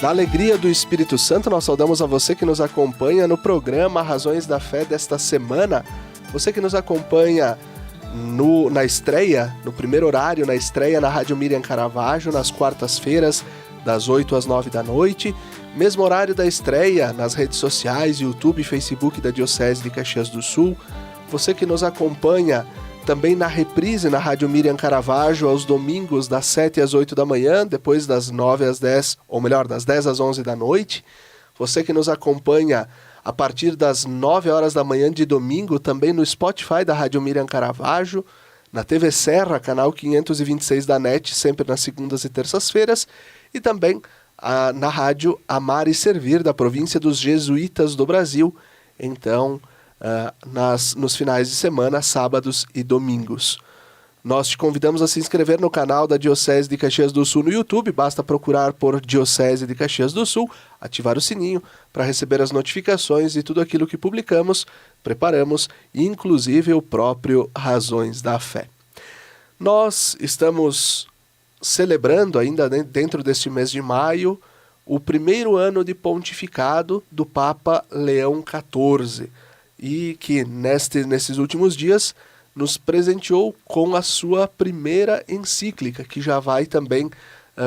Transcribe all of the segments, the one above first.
Da alegria do Espírito Santo, nós saudamos a você que nos acompanha no programa Razões da Fé desta semana. Você que nos acompanha na estreia, no primeiro horário, na estreia na Rádio Miriam Caravaggio, nas quartas-feiras, das 8 às 9 da noite. Mesmo horário da estreia nas redes sociais, YouTube e Facebook da Diocese de Caxias do Sul. Você que nos acompanha também na reprise na Rádio Miriam Caravaggio, aos domingos, das 7 às 8 da manhã, depois das 9 às 10, ou melhor, das 10 às 11 da noite. Você que nos acompanha a partir das 9 horas da manhã de domingo, também no Spotify da Rádio Miriam Caravaggio, na TV Serra, canal 526 da NET, sempre nas segundas e terças-feiras, e também na Rádio Amar e Servir, da província dos Jesuítas do Brasil, então nos finais de semana, sábados e domingos. Nós te convidamos a se inscrever no canal da Diocese de Caxias do Sul no YouTube, basta procurar por Diocese de Caxias do Sul, ativar o sininho para receber as notificações e tudo aquilo que publicamos, preparamos, inclusive o próprio Razões da Fé. Nós estamos celebrando ainda dentro deste mês de maio o primeiro ano de pontificado do Papa Leão XIV, e que nesses últimos dias nos presenteou com a sua primeira encíclica, que já vai também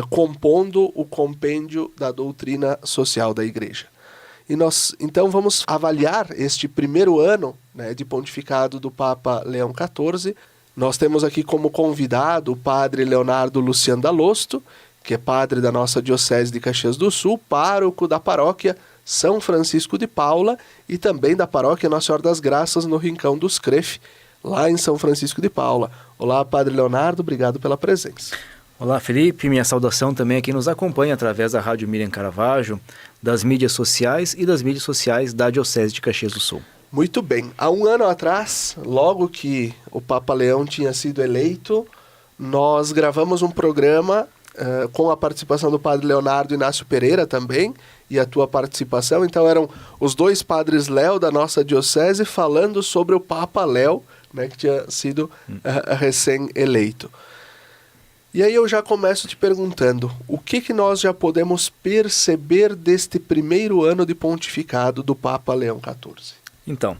compondo o compêndio da doutrina social da Igreja. E nós, então, vamos avaliar este primeiro ano, né, de pontificado do Papa Leão XIV. Nós temos aqui como convidado o padre Leonardo Luciano Dalosto, que é padre da nossa Diocese de Caxias do Sul, pároco da paróquia São Francisco de Paula e também da paróquia Nossa Senhora das Graças no Rincão dos Cref, lá em São Francisco de Paula. Olá, padre Leonardo, obrigado pela presença. Olá, Felipe, minha saudação também a quem nos acompanha através da Rádio Miriam Caravaggio, das mídias sociais e das mídias sociais da Diocese de Caxias do Sul. Muito bem, há um ano atrás, logo que o Papa Leão tinha sido eleito, nós gravamos um programa com a participação do padre Leonardo Inácio Pereira também, e a tua participação. Então eram os dois padres Léo da nossa diocese falando sobre o Papa Léo, né, que tinha sido recém-eleito. E aí eu já começo te perguntando, o que nós já podemos perceber deste primeiro ano de pontificado do Papa Leão XIV? Então,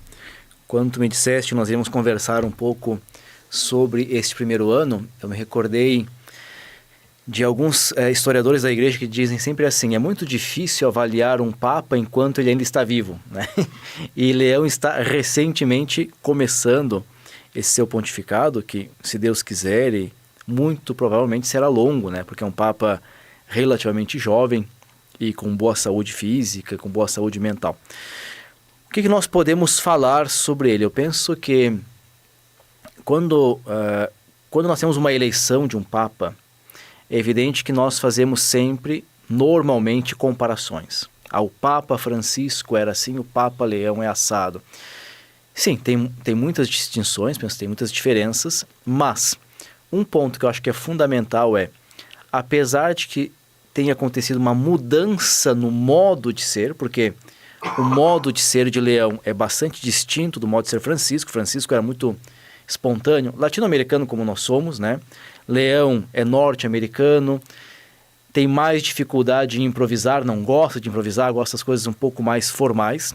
quando tu me disseste, nós íamos conversar um pouco sobre este primeiro ano, eu me recordei de alguns historiadores da igreja que dizem sempre assim, é muito difícil avaliar um papa enquanto ele ainda está vivo, né? E Leão está recentemente começando esse seu pontificado, que, se Deus quiser, muito provavelmente será longo, né? Porque é um papa relativamente jovem e com boa saúde física, com boa saúde mental. O que nós podemos falar sobre ele? Eu penso que quando nós temos uma eleição de um papa, é evidente que nós fazemos sempre, normalmente, comparações. O Papa Francisco era assim, o Papa Leão é assado. Sim, tem muitas distinções, penso que tem muitas diferenças, mas um ponto que eu acho que é fundamental é, apesar de que tenha acontecido uma mudança no modo de ser, porque o modo de ser de Leão é bastante distinto do modo de ser Francisco. Francisco era muito espontâneo, latino-americano como nós somos, né? Leão é norte-americano, tem mais dificuldade em improvisar, não gosta de improvisar, gosta das coisas um pouco mais formais.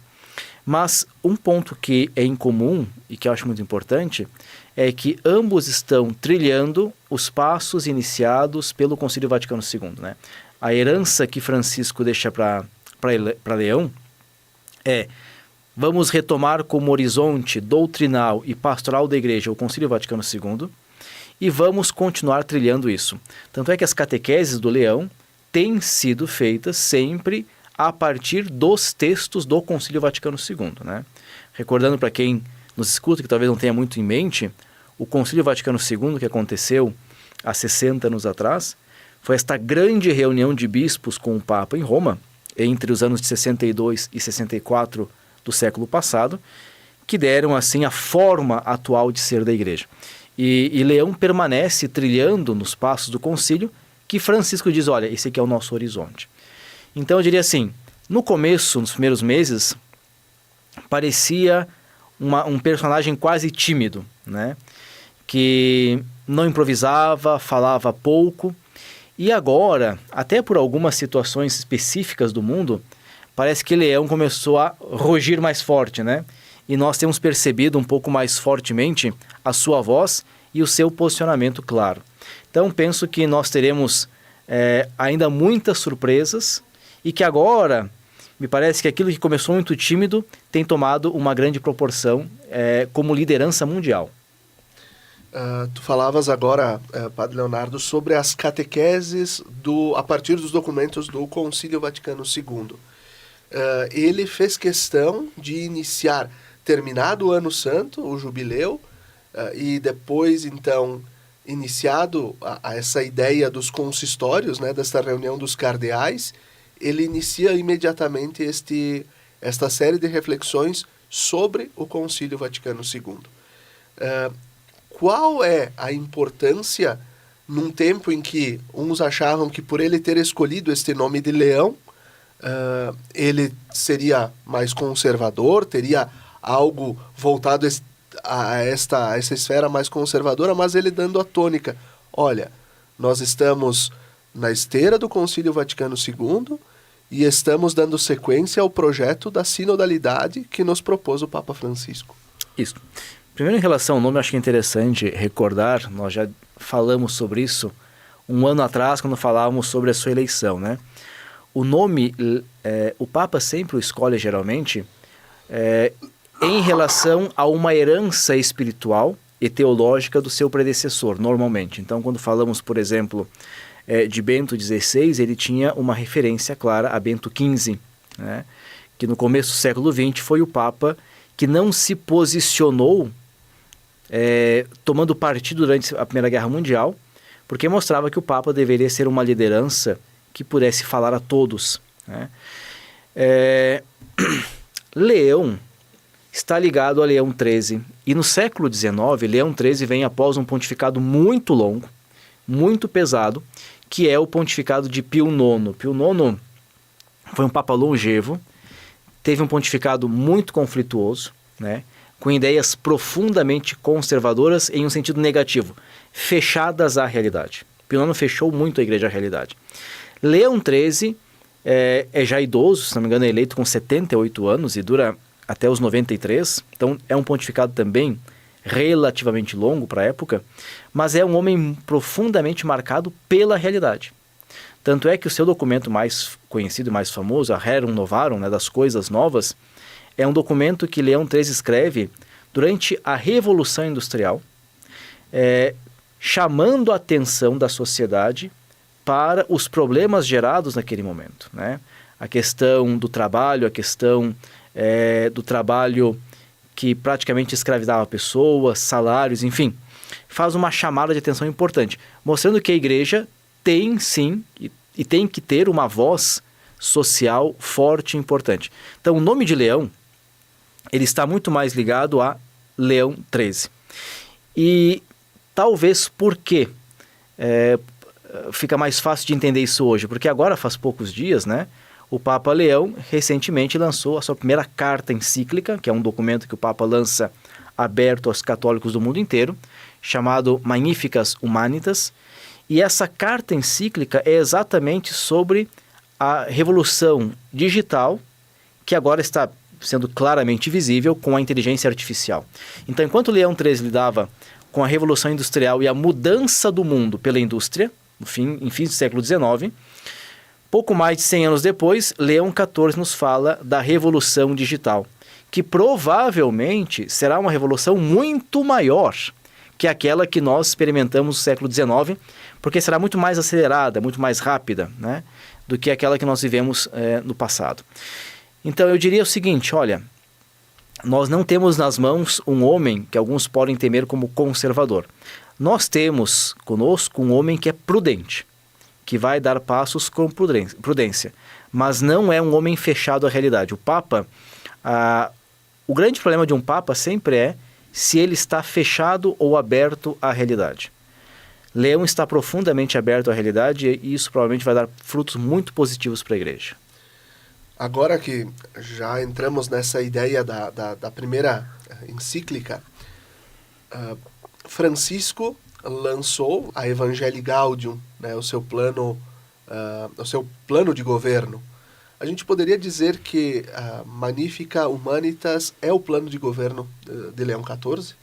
Mas um ponto que é incomum e que eu acho muito importante é que ambos estão trilhando os passos iniciados pelo Concílio Vaticano II, né? A herança que Francisco deixa para Leão é: vamos retomar como horizonte doutrinal e pastoral da Igreja o Concílio Vaticano II e vamos continuar trilhando isso. Tanto é que as catequeses do Leão têm sido feitas sempre a partir dos textos do Concílio Vaticano II, né? Recordando para quem nos escuta, que talvez não tenha muito em mente, o Concílio Vaticano II, que aconteceu há 60 anos atrás, foi esta grande reunião de bispos com o Papa em Roma, entre os anos de 62 e 64 do século passado, que deram assim a forma atual de ser da Igreja. E Leão permanece trilhando nos passos do concílio, que Francisco diz, olha, esse aqui é o nosso horizonte. Então eu diria assim, no começo, nos primeiros meses, parecia um personagem quase tímido, né? Que não improvisava, falava pouco, E agora, até por algumas situações específicas do mundo, parece que Leão começou a rugir mais forte, né? E nós temos percebido um pouco mais fortemente a sua voz e o seu posicionamento claro. Então, penso que nós teremos ainda muitas surpresas e que agora, me parece que aquilo que começou muito tímido tem tomado uma grande proporção como liderança mundial. Tu falavas agora, Padre Leonardo, sobre as catequeses a partir dos documentos do Concílio Vaticano II. Ele fez questão de iniciar, terminado o Ano Santo, o Jubileu, e depois, então, iniciado essa ideia dos consistórios, né, desta reunião dos cardeais, ele inicia imediatamente esta série de reflexões sobre o Concílio Vaticano II. Qual é a importância, num tempo em que uns achavam que por ele ter escolhido este nome de Leão, ele seria mais conservador, teria algo voltado a essa esfera mais conservadora, mas ele dando a tônica. Olha, nós estamos na esteira do Concílio Vaticano II e estamos dando sequência ao projeto da sinodalidade que nos propôs o Papa Francisco. Isso. Primeiro, em relação ao nome, acho que é interessante recordar, nós já falamos sobre isso um ano atrás, quando falávamos sobre a sua eleição, né? O nome, o Papa sempre o escolhe, geralmente, em relação a uma herança espiritual e teológica do seu predecessor, normalmente. Então, quando falamos, por exemplo, de Bento XVI, ele tinha uma referência clara a Bento XV, né? Que no começo do século XX foi o Papa que não se posicionou tomando partido durante a Primeira Guerra Mundial, porque mostrava que o Papa deveria ser uma liderança que pudesse falar a todos, né? Leão está ligado a Leão XIII, e no século XIX, Leão XIII vem após um pontificado muito longo, muito pesado, que é o pontificado de Pio IX. Pio IX foi um Papa longevo, teve um pontificado muito conflituoso, né? Com ideias profundamente conservadoras em um sentido negativo, fechadas à realidade. Pio IX fechou muito a igreja à realidade. Leão XIII é já idoso, se não me engano é eleito com 78 anos e dura até os 93, então é um pontificado também relativamente longo para a época, mas é um homem profundamente marcado pela realidade. Tanto é que o seu documento mais conhecido e mais famoso, a Rerum Novarum, né, das coisas novas, é um documento que Leão XIII escreve durante a Revolução Industrial, chamando a atenção da sociedade para os problemas gerados naquele momento, né? A questão do trabalho, a questão do trabalho que praticamente escravizava pessoas, salários, enfim. Faz uma chamada de atenção importante, mostrando que a igreja tem sim e tem que ter uma voz social forte e importante. Então o nome de Leão, ele está muito mais ligado a Leão XIII. E talvez por quê? Fica mais fácil de entender isso hoje, porque agora faz poucos dias, né? O Papa Leão recentemente lançou a sua primeira carta encíclica, que é um documento que o Papa lança aberto aos católicos do mundo inteiro, chamado Magnificas Humanitas. E essa carta encíclica é exatamente sobre a revolução digital, que agora está sendo claramente visível com a inteligência artificial. Então, enquanto Leão XIII lidava com a revolução industrial e a mudança do mundo pela indústria, em fins do século XIX, pouco mais de 100 anos depois, Leão XIV nos fala da revolução digital, que provavelmente será uma revolução muito maior que aquela que nós experimentamos no século XIX, porque será muito mais acelerada, muito mais rápida, né, do que aquela que nós vivemos no passado. Então eu diria o seguinte, olha, nós não temos nas mãos um homem que alguns podem temer como conservador. Nós temos conosco um homem que é prudente, que vai dar passos com prudência, mas não é um homem fechado à realidade. O Papa, o grande problema de um Papa sempre é se ele está fechado ou aberto à realidade. Leão está profundamente aberto à realidade e isso provavelmente vai dar frutos muito positivos para a igreja. Agora que já entramos nessa ideia da primeira encíclica, Francisco lançou a Evangelii Gaudium, né, o seu plano de governo. A gente poderia dizer que a Magnificat Humanitas é o plano de governo de Leão XIV?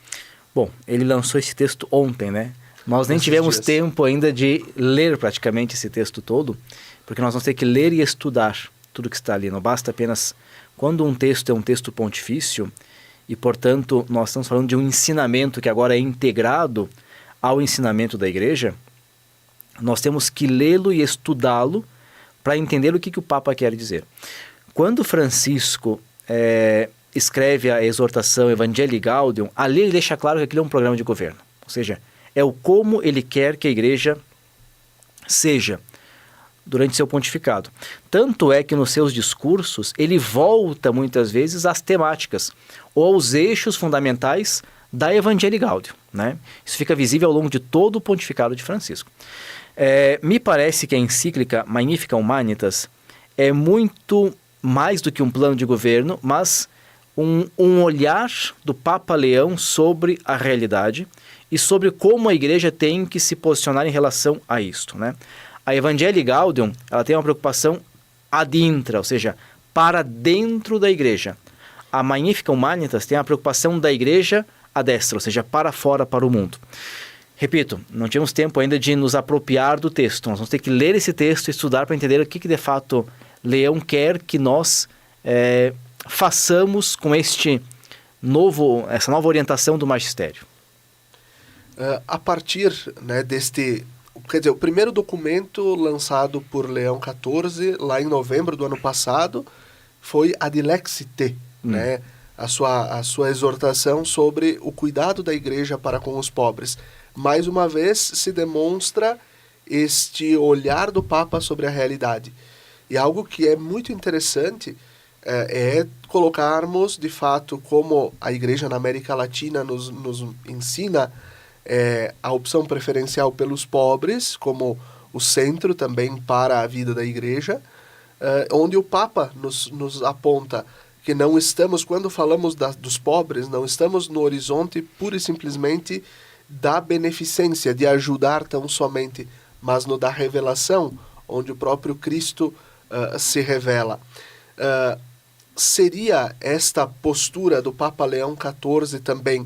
Bom, ele lançou esse texto ontem, né? Nós nem tivemos tempo ainda de ler praticamente esse texto todo, porque nós vamos ter que ler e estudar tudo que está ali. Não basta apenas... Quando um texto é um texto pontifício, e portanto nós estamos falando de um ensinamento que agora é integrado ao ensinamento da Igreja, nós temos que lê-lo e estudá-lo para entender o que o Papa quer dizer. Quando Francisco escreve a exortação Evangelii Gaudium, ali ele deixa claro que aquilo é um programa de governo. Ou seja, é o como ele quer que a Igreja seja durante seu pontificado. Tanto é que nos seus discursos ele volta muitas vezes às temáticas ou aos eixos fundamentais da Evangelii Gaudium, né? Isso fica visível ao longo de todo o pontificado de Francisco. Me parece que a encíclica Magnificat Humanitas é muito mais do que um plano de governo, mas um olhar do Papa Leão sobre a realidade e sobre como a Igreja tem que se posicionar em relação a isto, né? A Evangelii Gaudium, ela tem uma preocupação ad intra, ou seja, para dentro da Igreja. A Magnificat Humanitas tem a preocupação da Igreja à destra, ou seja, para fora, para o mundo. Repito, não tínhamos tempo ainda de nos apropriar do texto. Nós vamos ter que ler esse texto e estudar para entender o que de fato Leão quer que nós façamos com essa nova orientação do magistério. A partir, né, quer dizer, o primeiro documento lançado por Leão XIV, lá em novembro do ano passado, foi a Dilexite, né? A sua exortação sobre o cuidado da Igreja para com os pobres. Mais uma vez se demonstra este olhar do Papa sobre a realidade. E algo que é muito interessante é colocarmos, de fato, como a Igreja na América Latina nos ensina a opção preferencial pelos pobres, como o centro também para a vida da Igreja, onde o Papa nos aponta que não estamos, quando falamos dos pobres, não estamos no horizonte pura e simplesmente da beneficência, de ajudar tão somente, mas no da revelação, onde o próprio Cristo se revela. Seria esta postura do Papa Leão XIV também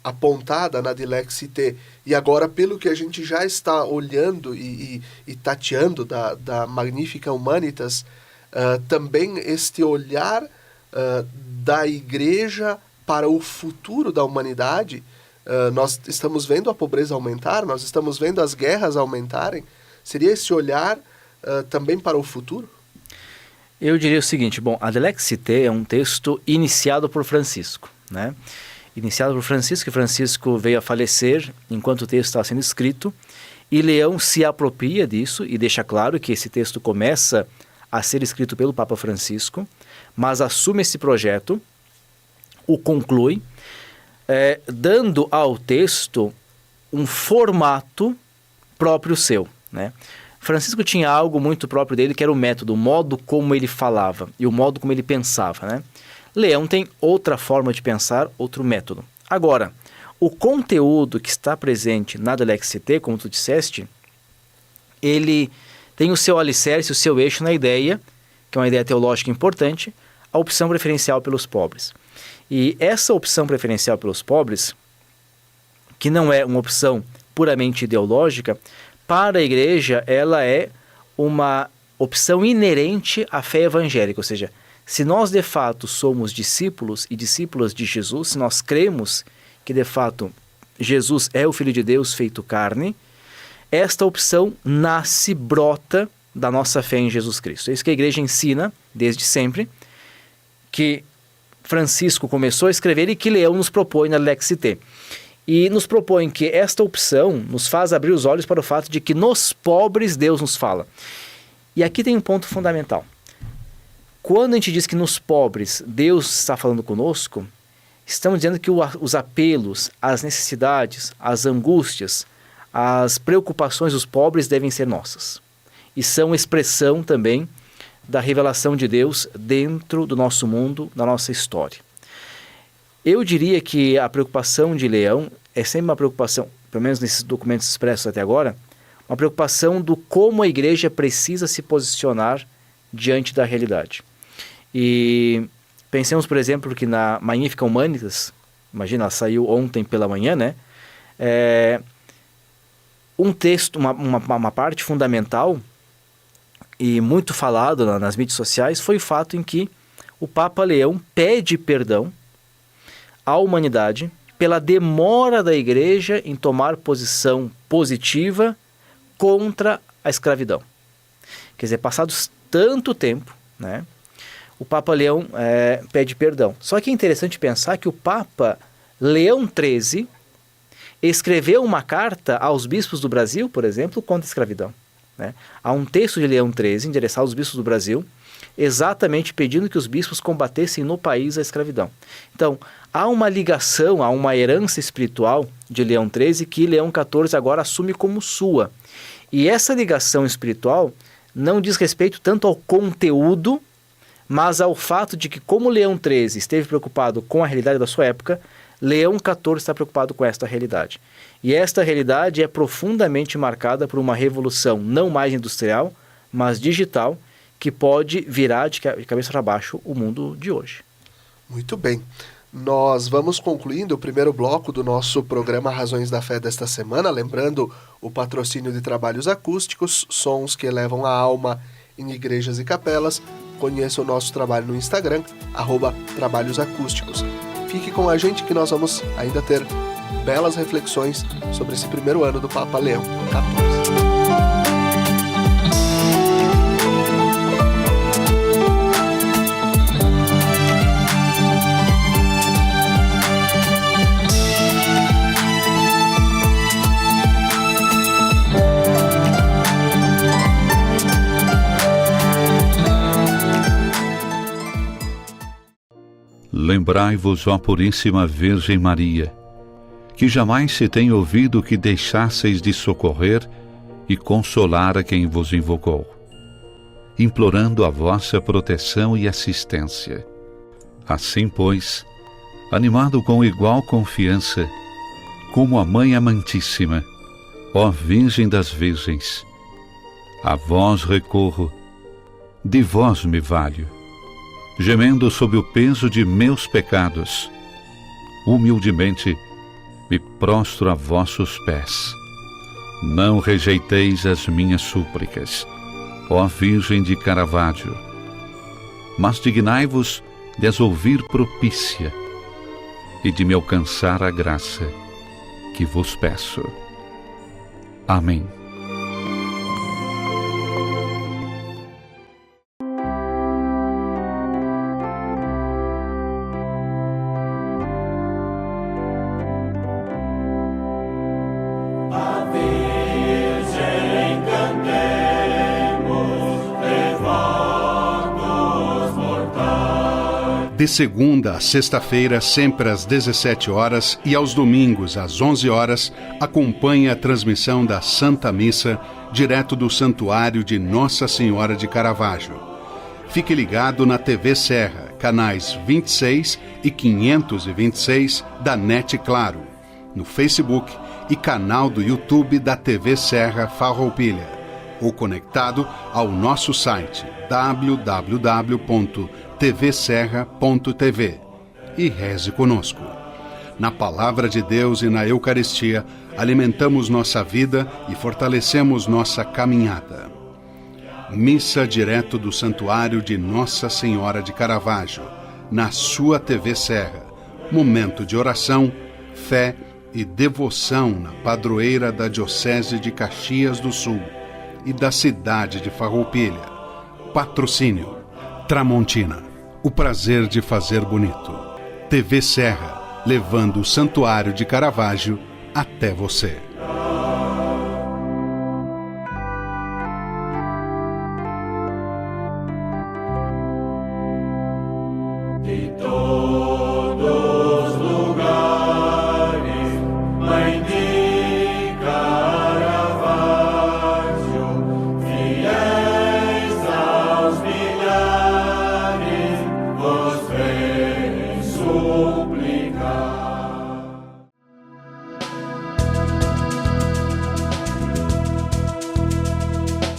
apontada na Dilexite, e agora, pelo que a gente já está olhando e tateando da Magnificat Humanitas, também este olhar da Igreja para o futuro da humanidade? Nós estamos vendo a pobreza aumentar, nós estamos vendo as guerras aumentarem. Seria esse olhar também para o futuro? Eu diria o seguinte, a Dilexite é um texto iniciado por Francisco, né? Iniciado por Francisco, e Francisco veio a falecer enquanto o texto estava sendo escrito, e Leão se apropria disso e deixa claro que esse texto começa a ser escrito pelo Papa Francisco, mas assume esse projeto, o conclui, dando ao texto um formato próprio seu, né? Francisco tinha algo muito próprio dele, que era o método, o modo como ele falava e o modo como ele pensava, né? Leão tem outra forma de pensar, outro método. Agora, o conteúdo que está presente na Dilexite, como tu disseste, ele tem o seu alicerce, o seu eixo na ideia, que é uma ideia teológica importante, a opção preferencial pelos pobres. E essa opção preferencial pelos pobres, que não é uma opção puramente ideológica, para a Igreja ela é uma opção inerente à fé evangélica, ou seja, se nós de fato somos discípulos e discípulas de Jesus, se nós cremos que de fato Jesus é o Filho de Deus feito carne, esta opção brota da nossa fé em Jesus Cristo. É isso que a Igreja ensina desde sempre, que Francisco começou a escrever e que Leão nos propõe na Dilexite. E nos propõe que esta opção nos faz abrir os olhos para o fato de que nos pobres Deus nos fala. E aqui tem um ponto fundamental. Quando a gente diz que nos pobres Deus está falando conosco, estamos dizendo que os apelos, as necessidades, as angústias, as preocupações dos pobres devem ser nossas. E são expressão também da revelação de Deus dentro do nosso mundo, da nossa história. Eu diria que a preocupação de Leão é sempre uma preocupação pelo menos nesses documentos expressos até agora, uma preocupação do como a igreja precisa se posicionar diante da realidade. E pensemos, por exemplo, que na Magnificat Humanitas, imagina, ela saiu ontem pela manhã, né? Um texto, uma parte fundamental e muito falado nas mídias sociais foi o fato em que o Papa Leão pede perdão à humanidade pela demora da igreja em tomar posição positiva contra a escravidão. Quer dizer, passados tanto tempo, né, o Papa Leão pede perdão. Só que é interessante pensar que o Papa Leão XIII escreveu uma carta aos bispos do Brasil, por exemplo, contra a escravidão, né? Há um texto de Leão XIII endereçado aos bispos do Brasil, exatamente pedindo que os bispos combatessem no país a escravidão. Então, há uma ligação, há uma herança espiritual de Leão XIII que Leão XIV agora assume como sua. E essa ligação espiritual não diz respeito tanto ao conteúdo, mas ao fato de que, como Leão XIII esteve preocupado com a realidade da sua época, Leão XIV está preocupado com esta realidade. E esta realidade é profundamente marcada por uma revolução não mais industrial, mas digital, que pode virar de cabeça para baixo o mundo de hoje. Muito bem. Nós vamos concluindo o primeiro bloco do nosso programa Razões da Fé desta semana, lembrando o patrocínio de trabalhos acústicos, sons que elevam a alma em igrejas e capelas. Conheça o nosso trabalho no Instagram, @trabalhosacústicos. Fique com a gente que nós vamos ainda ter belas reflexões sobre esse primeiro ano do Papa Leão XIV. Lembrai-vos, ó Puríssima Virgem Maria, que jamais se tem ouvido que deixasseis de socorrer e consolar a quem vos invocou, implorando a vossa proteção e assistência. Assim, pois, animado com igual confiança, como a Mãe Amantíssima, ó Virgem das Virgens, a vós recorro, de vós me valho, gemendo sob o peso de meus pecados, humildemente me prostro a vossos pés. Não rejeiteis as minhas súplicas, ó Virgem de Caravaggio, mas dignai-vos de as ouvir propícia e de me alcançar a graça que vos peço. Amém. De segunda a sexta-feira, sempre às 17 horas e aos domingos às 11 horas, acompanhe a transmissão da Santa Missa, direto do Santuário de Nossa Senhora de Caravaggio. Fique ligado na TV Serra, canais 26 e 526 da NET Claro, no Facebook e canal do YouTube da TV Serra Farroupilha, ou conectado ao nosso site www.tvserra.tv e reze conosco. Na Palavra de Deus e na Eucaristia, alimentamos nossa vida e fortalecemos nossa caminhada. Missa direto do Santuário de Nossa Senhora de Caravaggio, na sua TV Serra. Momento de oração, fé e devoção na padroeira da Diocese de Caxias do Sul e da cidade de Farroupilha. Patrocínio Tramontina, o prazer de fazer bonito. TV Serra, levando o Santuário de Caravaggio até você.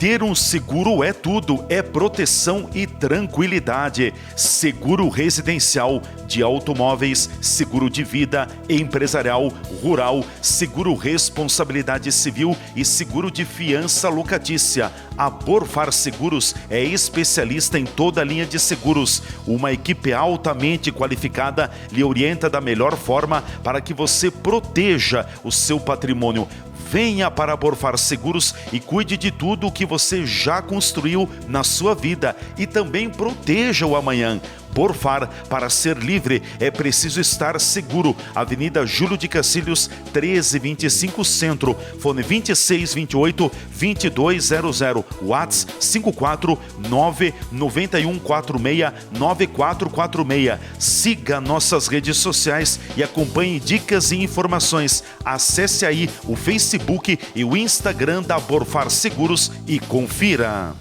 Ter um seguro é tudo, é proteção e tranquilidade. Seguro residencial, de automóveis, seguro de vida, empresarial, rural, seguro responsabilidade civil e seguro de fiança locatícia. A Borfar Seguros é especialista em toda a linha de seguros. Uma equipe altamente qualificada lhe orienta da melhor forma para que você proteja o seu patrimônio. Venha para Borfar Seguros e cuide de tudo o que você já construiu na sua vida e também proteja o amanhã. Borfar, para ser livre, é preciso estar seguro. Avenida Júlio de Cacilhos, 1325 Centro. Fone 2628-2200. WhatsApp 549-9146-9446. Siga nossas redes sociais e acompanhe dicas e informações. Acesse aí o Facebook e o Instagram da Borfar Seguros e confira.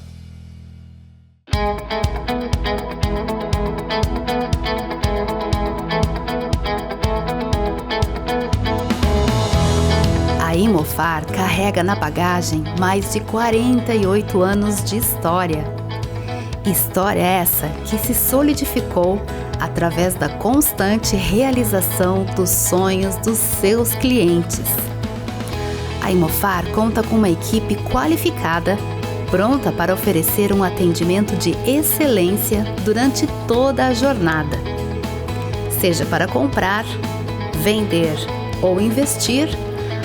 A Imofar carrega na bagagem mais de 48 anos de história. História essa que se solidificou através da constante realização dos sonhos dos seus clientes. A Imofar conta com uma equipe qualificada, pronta para oferecer um atendimento de excelência durante toda a jornada. Seja para comprar, vender ou investir,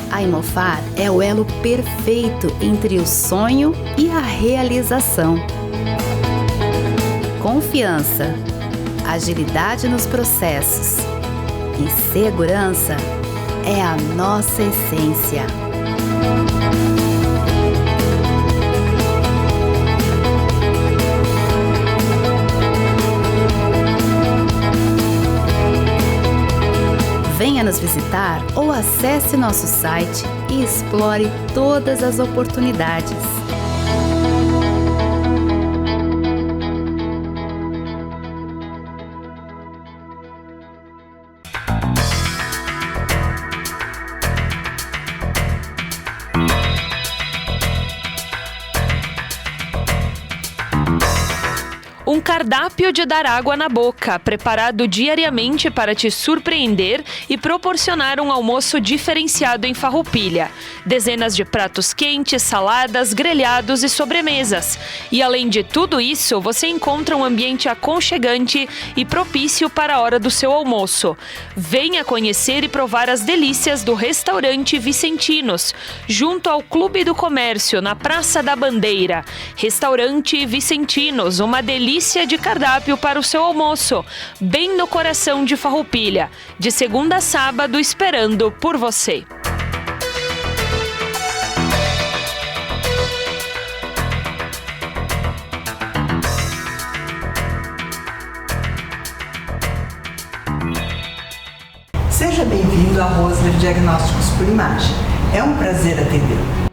a Imofar é o elo perfeito entre o sonho e a realização. Confiança, agilidade nos processos e segurança é a nossa essência. Venha nos visitar ou acesse nosso site e explore todas as oportunidades. Um cardápio de dar água na boca, preparado diariamente para te surpreender e proporcionar um almoço diferenciado em Farroupilha. Dezenas de pratos quentes, saladas, grelhados e sobremesas. E além de tudo isso, você encontra um ambiente aconchegante e propício para a hora do seu almoço. Venha conhecer e provar as delícias do restaurante Vicentinos, junto ao Clube do Comércio, na Praça da Bandeira. Restaurante Vicentinos, uma delícia de cardápio para o seu almoço, bem no coração de Farroupilha, de segunda a sábado, esperando por você. Seja bem-vindo à Rosler Diagnósticos por Imagem. É um prazer atendê-lo.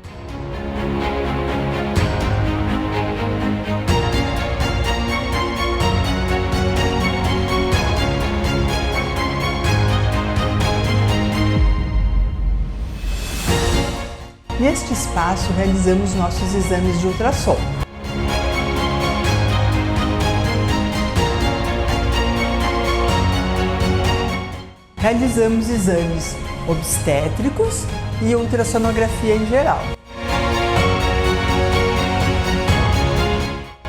Neste espaço, realizamos nossos exames de ultrassom. Realizamos exames obstétricos e ultrassonografia em geral.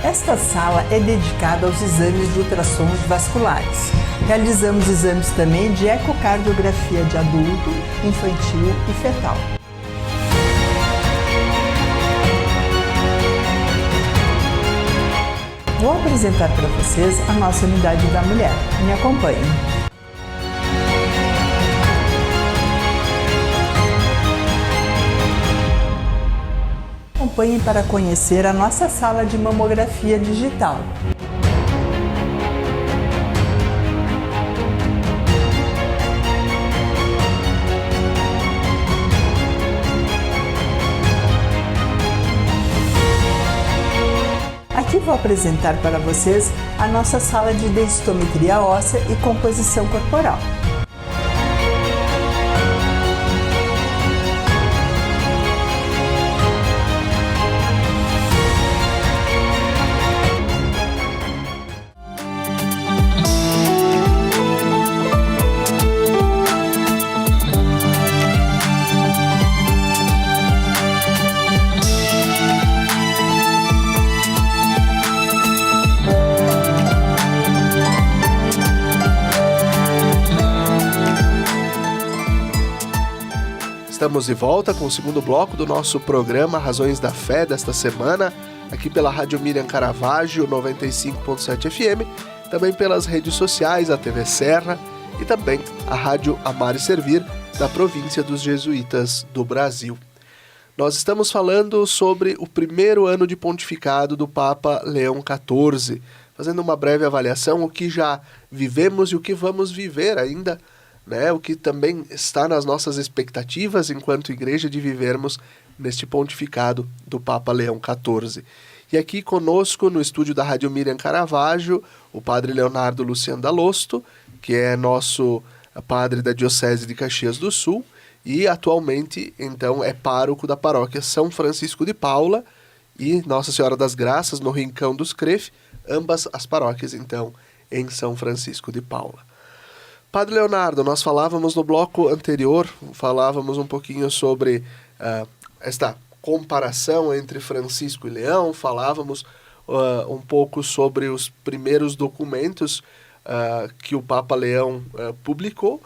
Esta sala é dedicada aos exames de ultrassons vasculares. Realizamos exames também de ecocardiografia de adulto, infantil e fetal. Vou apresentar para vocês a nossa unidade da mulher. Me acompanhem. Acompanhem para conhecer a nossa sala de mamografia digital. Aqui vou apresentar para vocês a nossa sala de densitometria óssea e composição corporal. Estamos de volta com o segundo bloco do nosso programa Razões da Fé desta semana, aqui pela Rádio Miriam Caravaggio 95.7 FM, também pelas redes sociais, a TV Serra e também a Rádio Amar e Servir da província dos Jesuítas do Brasil. Nós estamos falando sobre o primeiro ano de pontificado do Papa Leão XIV, fazendo uma breve avaliação, o que já vivemos e o que vamos viver ainda, né? O que também está nas nossas expectativas enquanto igreja de vivermos neste pontificado do Papa Leão XIV. E aqui conosco no estúdio da Rádio Miriam Caravaggio, o padre Leonardo Luciano Dalosto, que é nosso padre da Diocese de Caxias do Sul e atualmente então é pároco da paróquia São Francisco de Paula e Nossa Senhora das Graças no Rincão dos Cref, ambas as paróquias então em São Francisco de Paula. Padre Leonardo, nós falávamos no bloco anterior, falávamos um pouquinho sobre esta comparação entre Francisco e Leão, falávamos um pouco sobre os primeiros documentos que o Papa Leão publicou,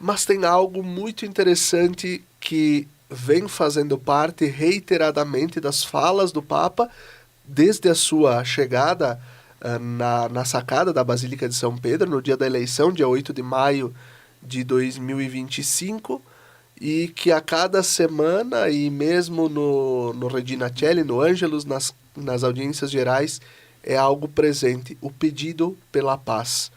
mas tem algo muito interessante que vem fazendo parte reiteradamente das falas do Papa desde a sua chegada na sacada da Basílica de São Pedro, no dia da eleição, dia 8 de maio de 2025, e que a cada semana, e mesmo no Regina Coeli, no Ângelus, nas audiências gerais, é algo presente, o pedido pela paz.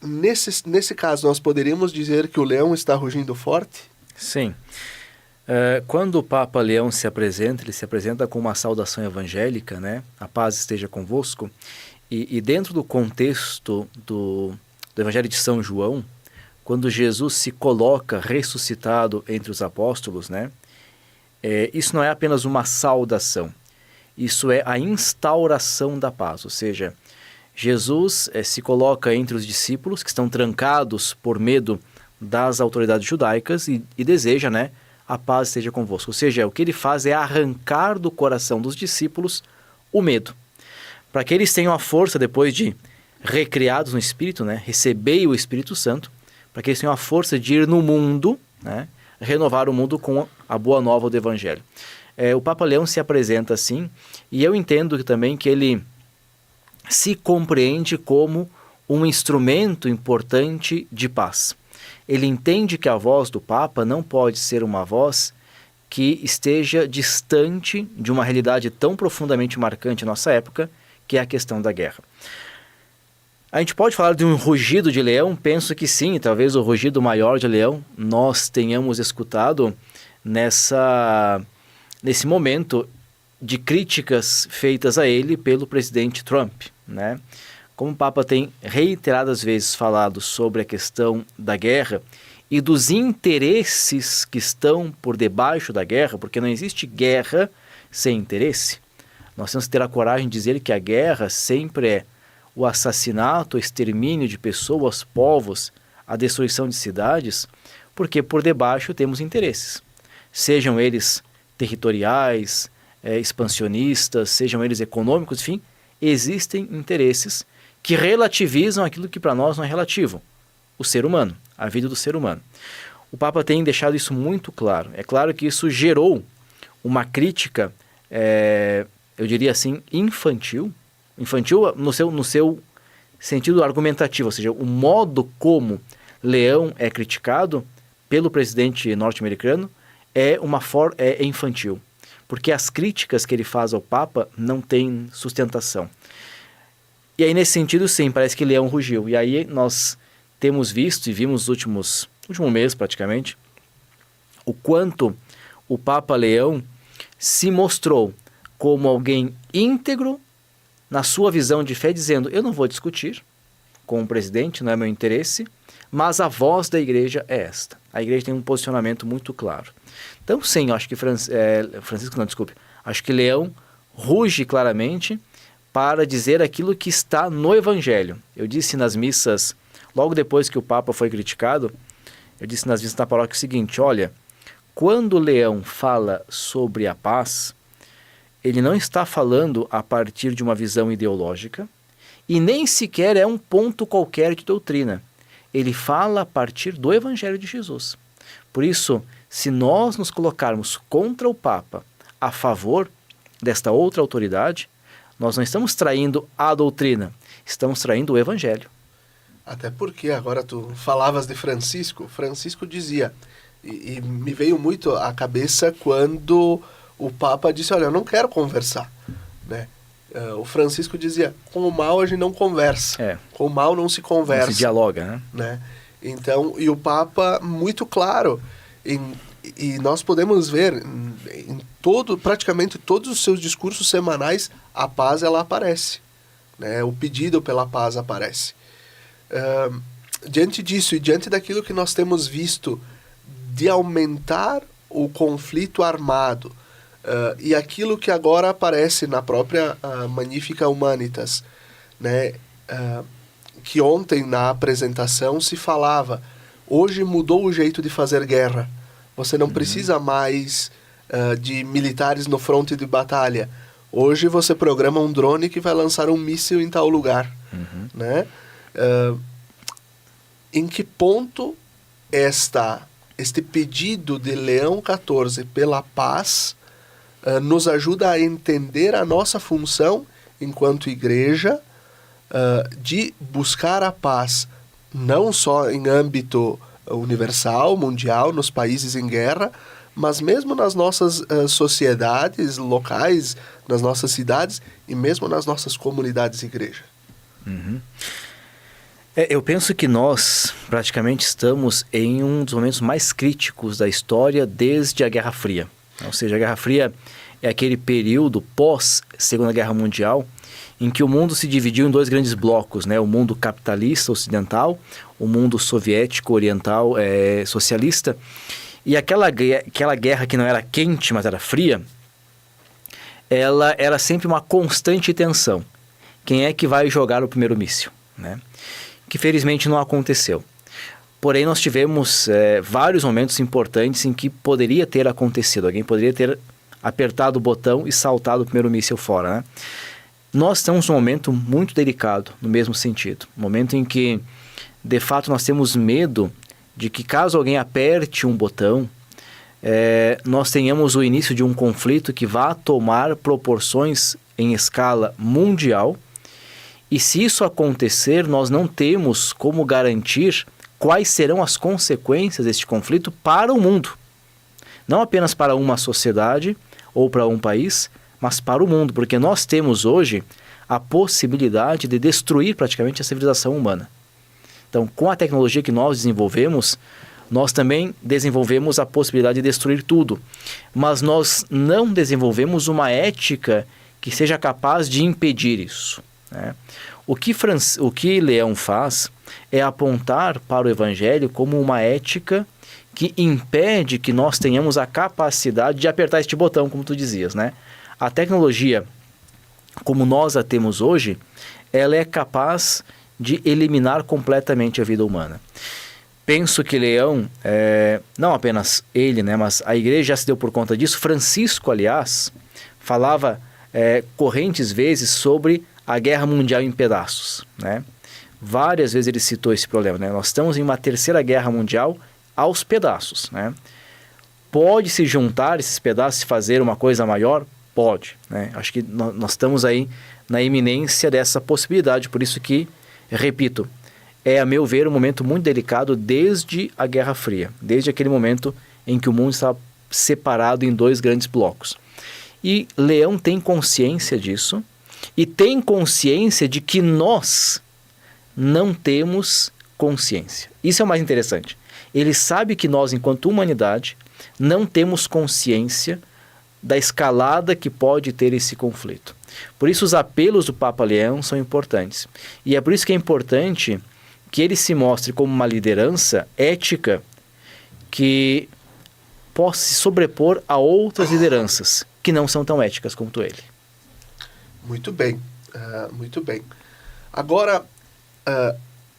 Nesse caso, nós poderíamos dizer que o leão está rugindo forte? Sim. Quando o Papa Leão se apresenta, ele se apresenta com uma saudação evangélica, né? A paz esteja convosco. E dentro do contexto do Evangelho de São João, quando Jesus se coloca ressuscitado entre os apóstolos, né? Isso não é apenas uma saudação, isso é a instauração da paz, ou seja, Jesus se coloca entre os discípulos que estão trancados por medo das autoridades judaicas e deseja, né, a paz esteja convosco. Ou seja, o que ele faz é arrancar do coração dos discípulos o medo, para que eles tenham a força, depois de recriados no Espírito, né, receber o Espírito Santo, para que eles tenham a força de ir no mundo, né, renovar o mundo com a boa nova do Evangelho. O Papa Leão se apresenta assim, e eu entendo também que ele se compreende como um instrumento importante de paz. Ele entende que a voz do Papa não pode ser uma voz que esteja distante de uma realidade tão profundamente marcante em nossa época, que é a questão da guerra. A gente pode falar de um rugido de leão? Penso que sim, talvez o rugido maior de leão nós tenhamos escutado nesse momento de críticas feitas a ele pelo presidente Trump, né? Como o Papa tem reiteradas vezes falado sobre a questão da guerra e dos interesses que estão por debaixo da guerra, porque não existe guerra sem interesse. Nós temos que ter a coragem de dizer que a guerra sempre é o assassinato, o extermínio de pessoas, povos, a destruição de cidades, porque por debaixo temos interesses, sejam eles territoriais, expansionistas, sejam eles econômicos, enfim, existem interesses que relativizam aquilo que para nós não é relativo, o ser humano, a vida do ser humano. O Papa tem deixado isso muito claro. É claro que isso gerou uma crítica, eu diria assim, infantil no seu sentido argumentativo, ou seja, o modo como Leão é criticado pelo presidente norte-americano é infantil, porque as críticas que ele faz ao Papa não têm sustentação. E aí, nesse sentido, sim, parece que Leão rugiu. E aí nós temos visto e vimos no último mês praticamente, o quanto o Papa Leão se mostrou como alguém íntegro na sua visão de fé, dizendo, eu não vou discutir com o presidente, não é meu interesse, mas a voz da igreja é esta. A igreja tem um posicionamento muito claro. Então, sim, eu acho que acho que Leão ruge claramente para dizer aquilo que está no Evangelho. Eu disse nas missas, logo depois que o Papa foi criticado, eu disse nas missas da paróquia o seguinte, olha, quando Leão fala sobre a paz, ele não está falando a partir de uma visão ideológica e nem sequer é um ponto qualquer de doutrina. Ele fala a partir do Evangelho de Jesus. Por isso, se nós nos colocarmos contra o Papa a favor desta outra autoridade, nós não estamos traindo a doutrina, estamos traindo o Evangelho. Até porque agora tu falavas de Francisco. Francisco dizia, e me veio muito à cabeça quando o Papa disse, olha, eu não quero conversar, né? O Francisco dizia, com o mal a gente não conversa, com o mal não se conversa. Não se dialoga, né? Então, e o Papa muito claro, e nós podemos ver em praticamente todos os seus discursos semanais, a paz ela aparece, né? O pedido pela paz aparece. Diante disso e diante daquilo que nós temos visto de aumentar o conflito armado, e aquilo que agora aparece na própria Magnificat Humanitas, né? Que ontem na apresentação se falava, hoje mudou o jeito de fazer guerra, você não precisa mais de militares no fronte de batalha, hoje você programa um drone que vai lançar um míssil em tal lugar, né? Em que ponto este pedido de Leão XIV pela paz nos ajuda a entender a nossa função enquanto igreja de buscar a paz não só em âmbito universal, mundial, nos países em guerra, mas mesmo nas nossas sociedades locais, nas nossas cidades e mesmo nas nossas comunidades igreja. Eu penso que nós praticamente estamos em um dos momentos mais críticos da história desde a Guerra Fria. Ou seja, a Guerra Fria é aquele período pós-Segunda Guerra Mundial em que o mundo se dividiu em dois grandes blocos, né? O mundo capitalista ocidental, o mundo soviético oriental socialista. E aquela guerra que não era quente, mas era fria, ela era sempre uma constante tensão. Quem é que vai jogar o primeiro míssil, né? Que felizmente não aconteceu. Porém, nós tivemos vários momentos importantes em que poderia ter acontecido. Alguém poderia ter apertado o botão e saltado o primeiro míssil fora, né? Nós estamos num momento muito delicado, no mesmo sentido. Um momento em que, de fato, nós temos medo de que caso alguém aperte um botão, nós tenhamos o início de um conflito que vá tomar proporções em escala mundial. E se isso acontecer, nós não temos como garantir quais serão as consequências deste conflito para o mundo. Não apenas para uma sociedade ou para um país, mas para o mundo, porque nós temos hoje a possibilidade de destruir praticamente a civilização humana. Então, com a tecnologia que nós desenvolvemos, nós também desenvolvemos a possibilidade de destruir tudo. Mas nós não desenvolvemos uma ética que seja capaz de impedir isso, né? O que Leão faz é apontar para o Evangelho como uma ética que impede que nós tenhamos a capacidade de apertar este botão, como tu dizias, né? A tecnologia, como nós a temos hoje, ela é capaz de eliminar completamente a vida humana. Penso que Leão, não apenas ele, né, mas a igreja já se deu por conta disso. Francisco, aliás, falava correntes vezes sobre a guerra mundial em pedaços, né? Várias vezes ele citou esse problema, né? Nós estamos em uma terceira guerra mundial aos pedaços, né? Pode se juntar esses pedaços e fazer uma coisa maior? Pode, né? Acho que nós estamos aí na iminência dessa possibilidade, por isso que, repito, a meu ver, um momento muito delicado desde a Guerra Fria, desde aquele momento em que o mundo estava separado em dois grandes blocos. E Leão tem consciência disso, e tem consciência de que nós não temos consciência. Isso é o mais interessante. Ele sabe que nós, enquanto humanidade, não temos consciência da escalada que pode ter esse conflito. Por isso os apelos do Papa Leão são importantes. E é por isso que é importante que ele se mostre como uma liderança ética que possa se sobrepor a outras lideranças que não são tão éticas quanto ele. Muito bem, muito bem. Agora,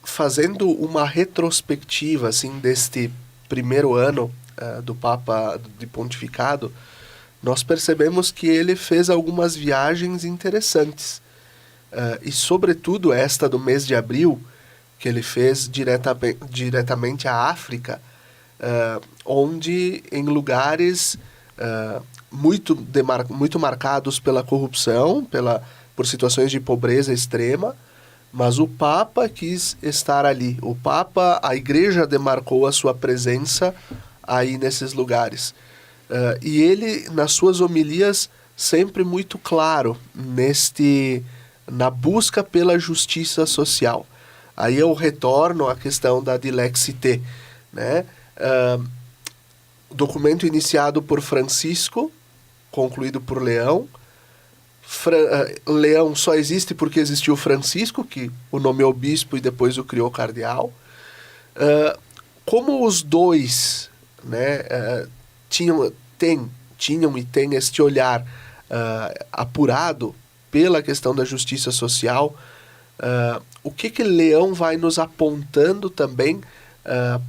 fazendo uma retrospectiva assim, deste primeiro ano do Papa de pontificado, nós percebemos que ele fez algumas viagens interessantes. E sobretudo esta do mês de abril, que ele fez diretamente à África, onde em lugares muito marcados pela corrupção, por situações de pobreza extrema, mas o Papa quis estar ali. A Igreja demarcou a sua presença aí nesses lugares. E ele, nas suas homilias, sempre muito claro na busca pela justiça social. Aí eu retorno à questão da dilexité, né? Documento iniciado por Francisco, concluído por Leão. Leão só existe porque existiu Francisco, que o nomeou bispo e depois o criou cardeal. Como os dois, né, tinham e têm este olhar apurado pela questão da justiça social, o que Leão vai nos apontando também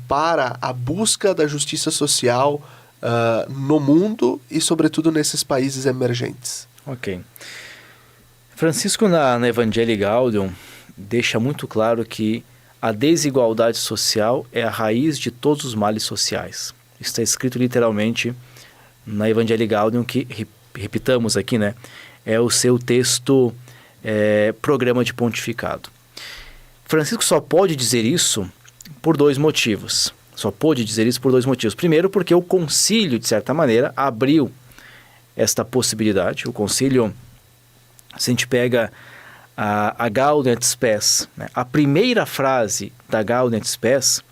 para a busca da justiça social no mundo e, sobretudo, nesses países emergentes? Ok. Francisco, na Evangelii Gaudium, deixa muito claro que a desigualdade social é a raiz de todos os males sociais. Está escrito literalmente na Evangelii Gaudium, que, repitamos aqui, né, é o seu texto, programa de pontificado. Francisco só pode dizer isso por dois motivos. Primeiro, porque o concílio, de certa maneira, abriu esta possibilidade. O concílio, se a gente pega a Gaudium et Spes, né, a primeira frase da Gaudium et Spes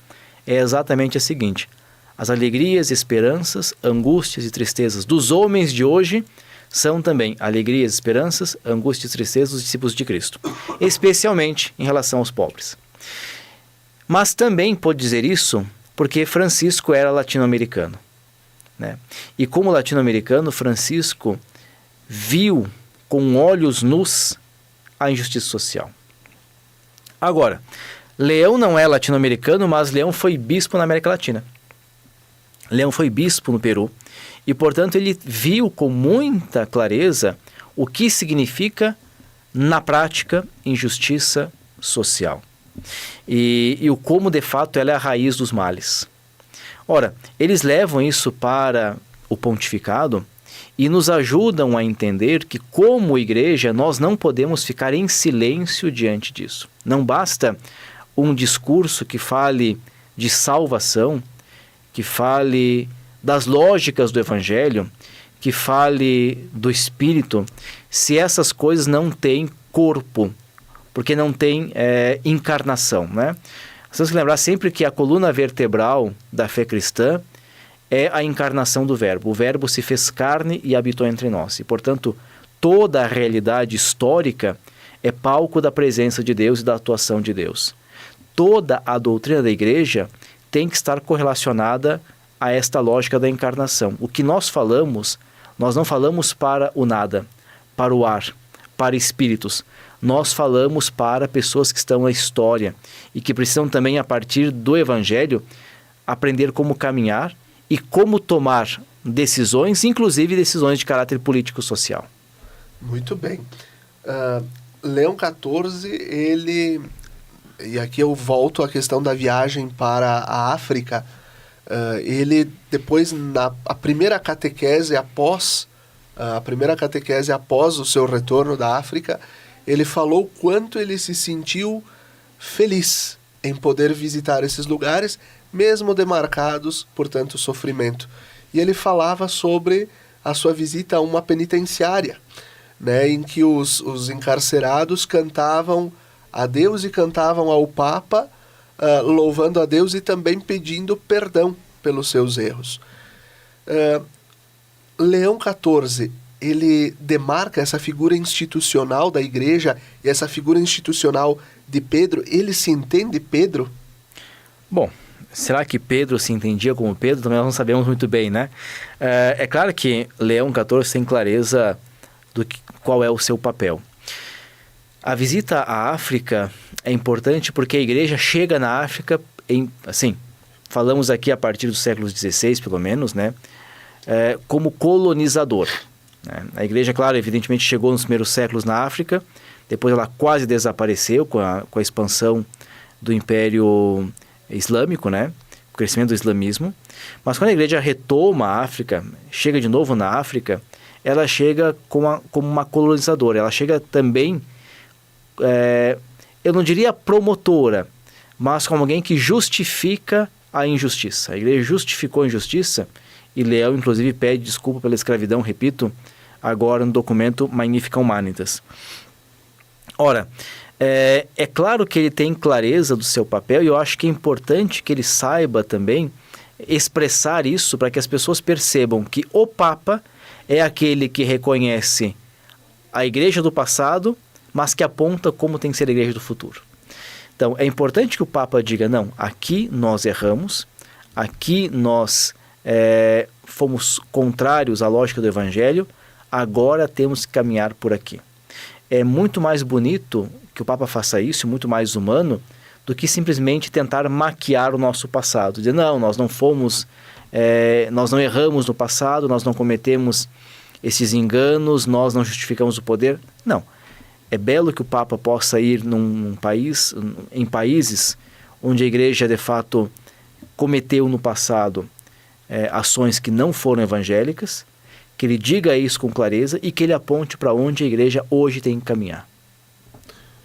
é exatamente a seguinte: as alegrias, esperanças, angústias e tristezas dos homens de hoje são também alegrias, esperanças, angústias e tristezas dos discípulos de Cristo, especialmente em relação aos pobres. Mas também pode dizer isso porque Francisco era latino-americano, né? E como latino-americano, Francisco viu com olhos nus a injustiça social. Agora, Leão não é latino-americano, mas Leão foi bispo na América Latina. Leão foi bispo no Peru e, portanto, ele viu com muita clareza o que significa, na prática, injustiça social. E o como, de fato, ela é a raiz dos males. Ora, eles levam isso para o pontificado e nos ajudam a entender que, como igreja, nós não podemos ficar em silêncio diante disso. Não basta um discurso que fale de salvação, que fale das lógicas do Evangelho, que fale do Espírito, se essas coisas não têm corpo, porque não tem encarnação, né? Nós temos que lembrar sempre que a coluna vertebral da fé cristã é a encarnação do Verbo. O Verbo se fez carne e habitou entre nós. E, portanto, toda a realidade histórica é palco da presença de Deus e da atuação de Deus. Toda a doutrina da Igreja tem que estar correlacionada a esta lógica da encarnação. O que nós falamos, nós não falamos para o nada, para o ar, para espíritos. Nós falamos para pessoas que estão na história e que precisam também, a partir do Evangelho, aprender como caminhar e como tomar decisões, inclusive decisões de caráter político-social. Muito bem. Leão XIV, ele... E aqui eu volto à questão da viagem para a África. Ele, depois, a primeira catequese após o seu retorno da África, ele falou quanto ele se sentiu feliz em poder visitar esses lugares, mesmo demarcados por tanto sofrimento. E ele falava sobre a sua visita a uma penitenciária, né, em que os encarcerados cantavam a Deus e cantavam ao Papa, louvando a Deus e também pedindo perdão pelos seus erros. Leão XIV, ele demarca essa figura institucional da Igreja e essa figura institucional de Pedro. Ele se entende Pedro? Bom, será que Pedro se entendia como Pedro? Também nós não sabemos muito bem, né? É claro que Leão XIV tem clareza qual é o seu papel. A visita à África é importante porque a Igreja chega na África, falamos aqui a partir do século XVI, pelo menos, né? Como colonizador. Né? A Igreja, claro, evidentemente chegou nos primeiros séculos na África, depois ela quase desapareceu com a expansão do Império Islâmico, né? crescimento do islamismo, mas quando a igreja retoma a África, chega de novo na África, ela chega como uma colonizadora, ela chega também, eu não diria promotora, mas como alguém que justifica a injustiça. A igreja justificou a injustiça e Leão, inclusive, pede desculpa pela escravidão, repito, agora no documento Magnificat Humanitas. Ora, é claro que ele tem clareza do seu papel e eu acho que é importante que ele saiba também expressar isso para que as pessoas percebam que o Papa é aquele que reconhece a igreja do passado, mas que aponta como tem que ser a igreja do futuro. Então, é importante que o Papa diga, não, aqui nós erramos, aqui nós fomos contrários à lógica do Evangelho, agora temos que caminhar por aqui. É muito mais bonito que o Papa faça isso, muito mais humano, do que simplesmente tentar maquiar o nosso passado. Dizer, não, nós não fomos, nós não erramos no passado, nós não cometemos esses enganos, nós não justificamos o poder. Não. É belo que o Papa possa ir em países onde a igreja, de fato, cometeu no passado ações que não foram evangélicas, que ele diga isso com clareza e que ele aponte para onde a igreja hoje tem que caminhar.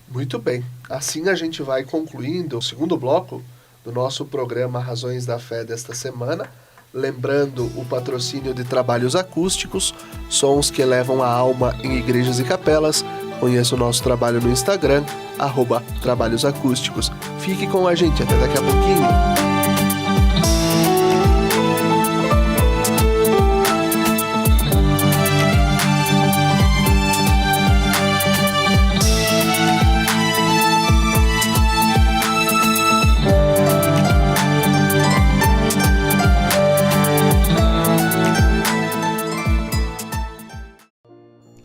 Muito bem. Assim a gente vai concluindo o segundo bloco do nosso programa Razões da Fé desta semana. Lembrando o patrocínio de trabalhos acústicos, sons que elevam a alma em igrejas e capelas. Conheça o nosso trabalho no Instagram, @trabalhosacústicos. Fique com a gente, até daqui a pouquinho.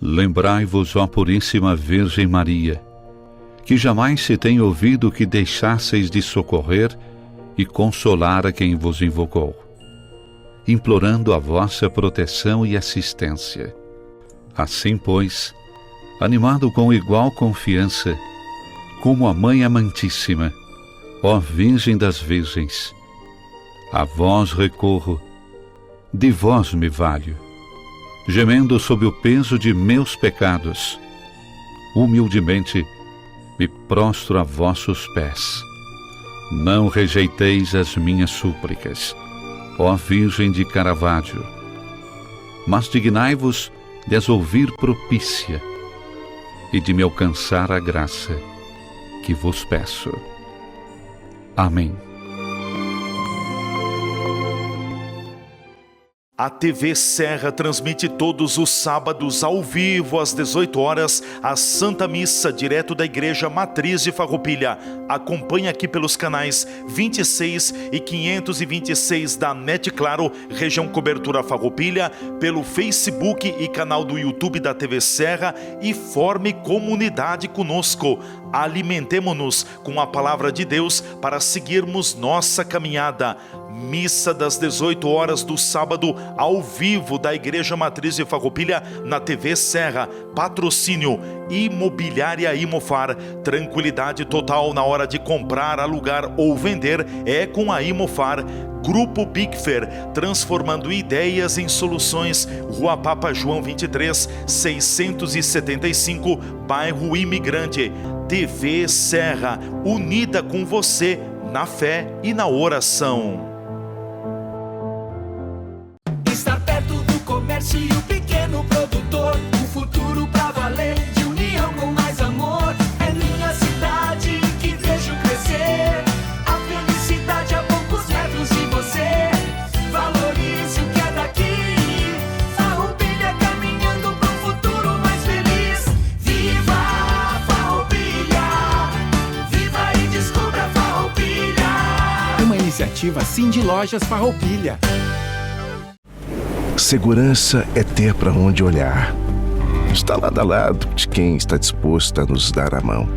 Lembrai-vos, ó Puríssima Virgem Maria, que jamais se tem ouvido que deixasseis de socorrer e consolar a quem vos invocou, implorando a vossa proteção e assistência. Assim, pois, animado com igual confiança, como a Mãe Amantíssima, ó Virgem das Virgens, a vós recorro, de vós me valho, gemendo sob o peso de meus pecados, humildemente me prostro a vossos pés. Não rejeiteis as minhas súplicas, ó Virgem de Caravaggio, mas dignai-vos de as ouvir propícia e de me alcançar a graça que vos peço. Amém. A TV Serra transmite todos os sábados ao vivo às 18 horas a Santa Missa direto da Igreja Matriz de Farroupilha. Acompanhe aqui pelos canais 26 e 526 da NET Claro, região cobertura Farroupilha, pelo Facebook e canal do YouTube da TV Serra e forme comunidade conosco. Alimentemo-nos com a palavra de Deus para seguirmos nossa caminhada. Missa das 18 horas do sábado ao vivo da Igreja Matriz de Farroupilha na TV Serra. Patrocínio Imobiliária Imofar. Tranquilidade total na hora de comprar, alugar ou vender é com a Imofar. Grupo Bigfer, transformando ideias em soluções. Rua Papa João 23, 675, bairro Imigrante. TV Serra, unida com você na fé e na oração. Estar perto do comércio e o pequeno produtor, um futuro pra valer, de união com mais amor. É minha cidade que vejo crescer, a felicidade a poucos metros de você. Valorize o que é daqui, Farroupilha caminhando pro futuro mais feliz. Viva Farroupilha, viva e descubra Farroupilha. Uma iniciativa Cindy Lojas Farroupilha. Segurança é ter para onde olhar. Está lado a lado de quem está disposto a nos dar a mão.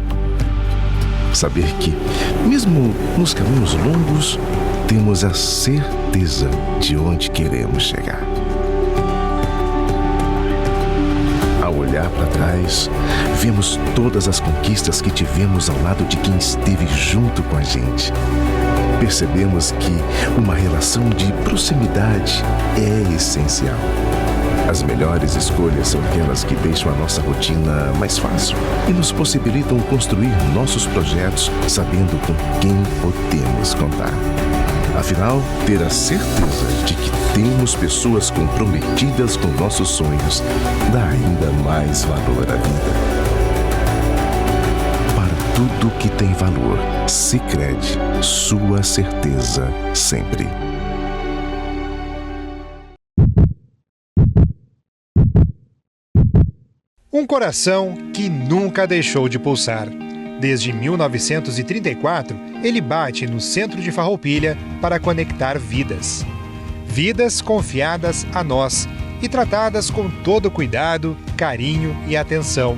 Saber que, mesmo nos caminhos longos, temos a certeza de onde queremos chegar. Ao olhar para trás, vemos todas as conquistas que tivemos ao lado de quem esteve junto com a gente. percebemos que uma relação de proximidade é essencial. As melhores escolhas são aquelas que deixam a nossa rotina mais fácil e nos possibilitam construir nossos projetos sabendo com quem podemos contar. Afinal, ter a certeza de que temos pessoas comprometidas com nossos sonhos dá ainda mais valor à vida. Para tudo que tem valor, Sicredi, sua certeza sempre. Um coração que nunca deixou de pulsar. Desde 1934, ele bate no centro de Farroupilha para conectar vidas. Vidas confiadas a nós e tratadas com todo cuidado, carinho e atenção.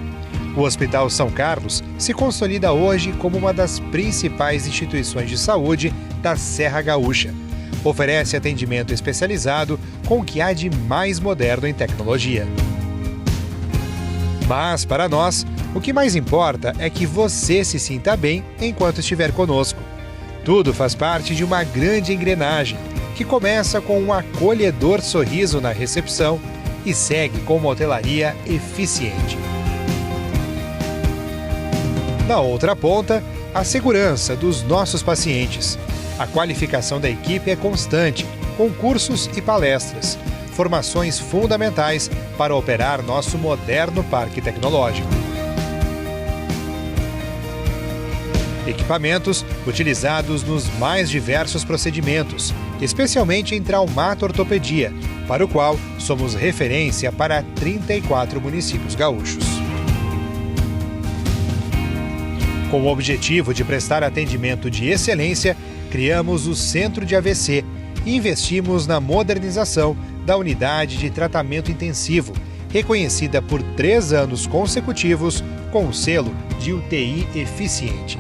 O Hospital São Carlos se consolida hoje como uma das principais instituições de saúde da Serra Gaúcha. Oferece atendimento especializado com o que há de mais moderno em tecnologia. Mas, para nós, o que mais importa é que você se sinta bem enquanto estiver conosco. Tudo faz parte de uma grande engrenagem, que começa com um acolhedor sorriso na recepção e segue com uma hotelaria eficiente. Na outra ponta, a segurança dos nossos pacientes. A qualificação da equipe é constante, com cursos e palestras. Formações fundamentais para operar nosso moderno parque tecnológico. Equipamentos utilizados nos mais diversos procedimentos, especialmente em traumato-ortopedia, para o qual somos referência para 34 municípios gaúchos. Com o objetivo de prestar atendimento de excelência, criamos o Centro de AVC e investimos na modernização da unidade de tratamento intensivo, reconhecida por 3 anos consecutivos com o selo de UTI eficiente.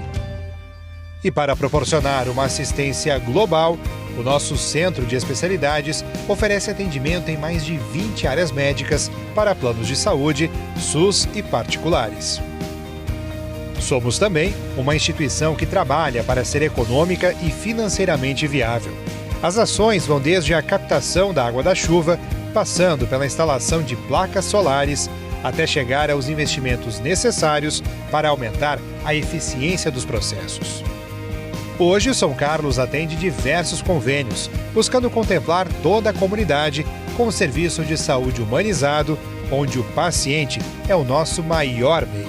E para proporcionar uma assistência global, o nosso Centro de Especialidades oferece atendimento em mais de 20 áreas médicas para planos de saúde, SUS e particulares. Somos também uma instituição que trabalha para ser econômica e financeiramente viável. As ações vão desde a captação da água da chuva, passando pela instalação de placas solares, até chegar aos investimentos necessários para aumentar a eficiência dos processos. Hoje, o São Carlos atende diversos convênios, buscando contemplar toda a comunidade com um serviço de saúde humanizado, onde o paciente é o nosso maior bem.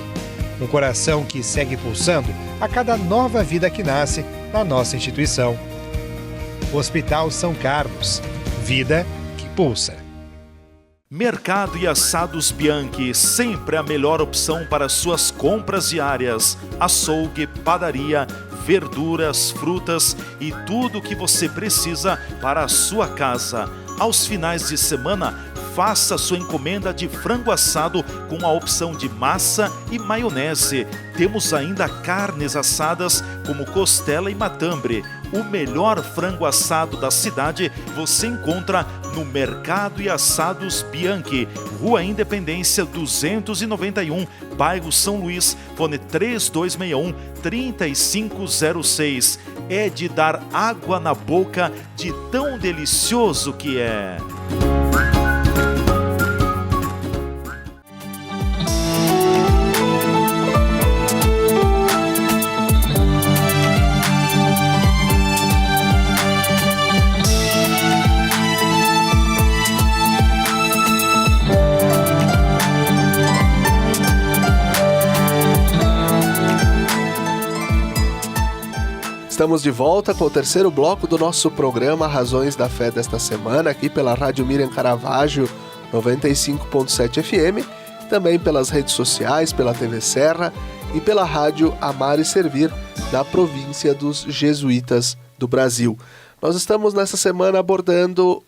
Um coração que segue pulsando a cada nova vida que nasce na nossa instituição. Hospital São Carlos. Vida que pulsa. Mercado e Assados Bianchi, sempre a melhor opção para suas compras diárias. Açougue, padaria, verduras, frutas e tudo o que você precisa para a sua casa. Aos finais de semana, faça sua encomenda de frango assado com a opção de massa e maionese. Temos ainda carnes assadas como costela e matambre. O melhor frango assado da cidade você encontra no Mercado e Assados Bianchi, Rua Independência 291, bairro São Luís, fone 3261-3506. É de dar água na boca de tão delicioso que é. Estamos de volta com o terceiro bloco do nosso programa Razões da Fé desta semana, aqui pela Rádio Miriam Caravaggio 95.7 FM, também pelas redes sociais, pela TV Serra e pela Rádio Amar e Servir da província dos Jesuítas do Brasil. Nós estamos nessa semana abordando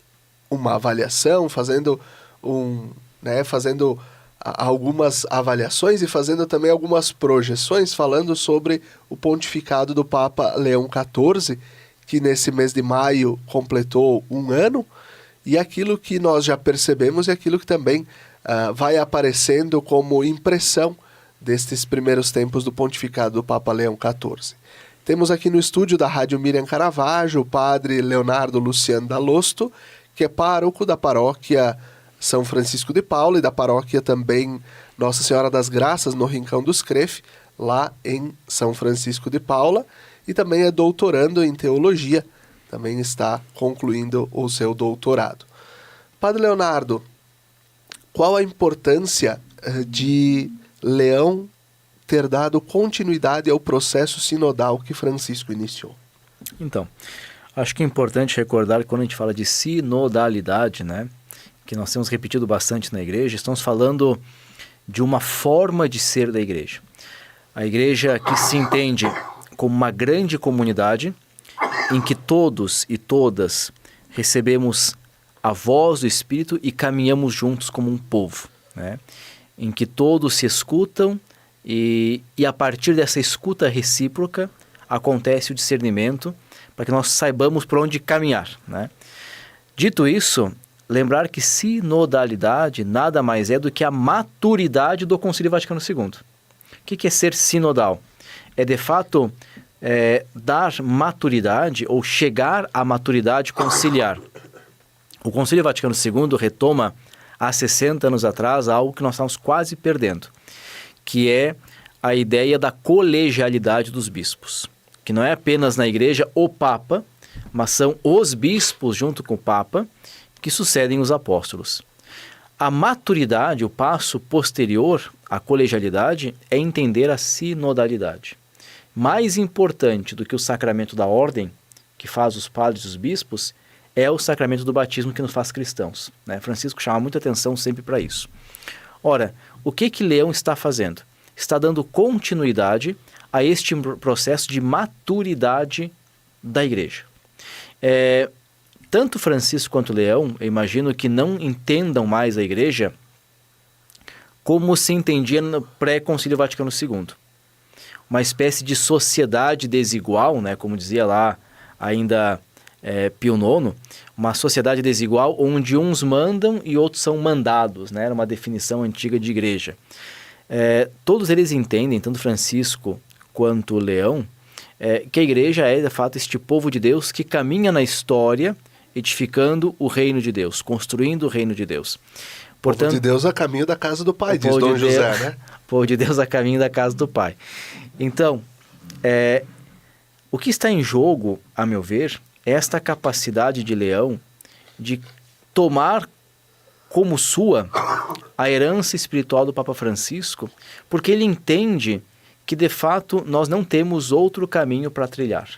uma avaliação, fazendo algumas avaliações e fazendo também algumas projeções, falando sobre o pontificado do Papa Leão XIV, que nesse mês de maio completou 1 ano, e aquilo que nós já percebemos e aquilo que também vai aparecendo como impressão destes primeiros tempos do pontificado do Papa Leão XIV. Temos aqui no estúdio da Rádio Miriam Caravaggio o padre Leonardo Luciano Dalosto, que é pároco da paróquia São Francisco de Paula e da paróquia também Nossa Senhora das Graças, no Rincão dos Cref, lá em São Francisco de Paula, e também é doutorando em teologia, também está concluindo o seu doutorado. Padre Leonardo, qual a importância de Leão ter dado continuidade ao processo sinodal que Francisco iniciou? Então, acho que é importante recordar que quando a gente fala de sinodalidade, né, que nós temos repetido bastante na igreja, estamos falando de uma forma de ser da igreja. A igreja que se entende como uma grande comunidade em que todos e todas recebemos a voz do Espírito e caminhamos juntos como um povo, né? Em que todos se escutam e a partir dessa escuta recíproca acontece o discernimento para que nós saibamos por onde caminhar, né? Dito isso, lembrar que sinodalidade nada mais é do que a maturidade do Concílio Vaticano II. O que é ser sinodal? É de fato dar maturidade ou chegar à maturidade conciliar. O Concílio Vaticano II retoma há 60 anos atrás algo que nós estamos quase perdendo, que é a ideia da colegialidade dos bispos, que não é apenas na igreja o Papa, mas são os bispos junto com o Papa que sucedem os apóstolos. A maturidade, o passo posterior à colegialidade, é entender a sinodalidade. Mais importante do que o sacramento da ordem, que faz os padres e os bispos, é o sacramento do batismo que nos faz cristãos, né? Francisco chama muita atenção sempre para isso. Ora, o que Leão está fazendo? Está dando continuidade a este processo de maturidade da igreja. Tanto Francisco quanto Leão, eu imagino que não entendam mais a igreja como se entendia no pré-Concílio Vaticano II. Uma espécie de sociedade desigual, né, como dizia lá ainda Pio IX, uma sociedade desigual onde uns mandam e outros são mandados, né? Era uma definição antiga de igreja. Todos eles entendem, tanto Francisco quanto Leão, que a igreja é de fato este povo de Deus que caminha na história edificando o reino de Deus, construindo o reino de Deus. Portanto, o povo de Deus a caminho da casa do Pai, diz Dom José, né? O povo de Deus a caminho da casa do Pai. Então, o que está em jogo, a meu ver, é esta capacidade de Leão de tomar como sua a herança espiritual do Papa Francisco, porque ele entende que, de fato, nós não temos outro caminho para trilhar.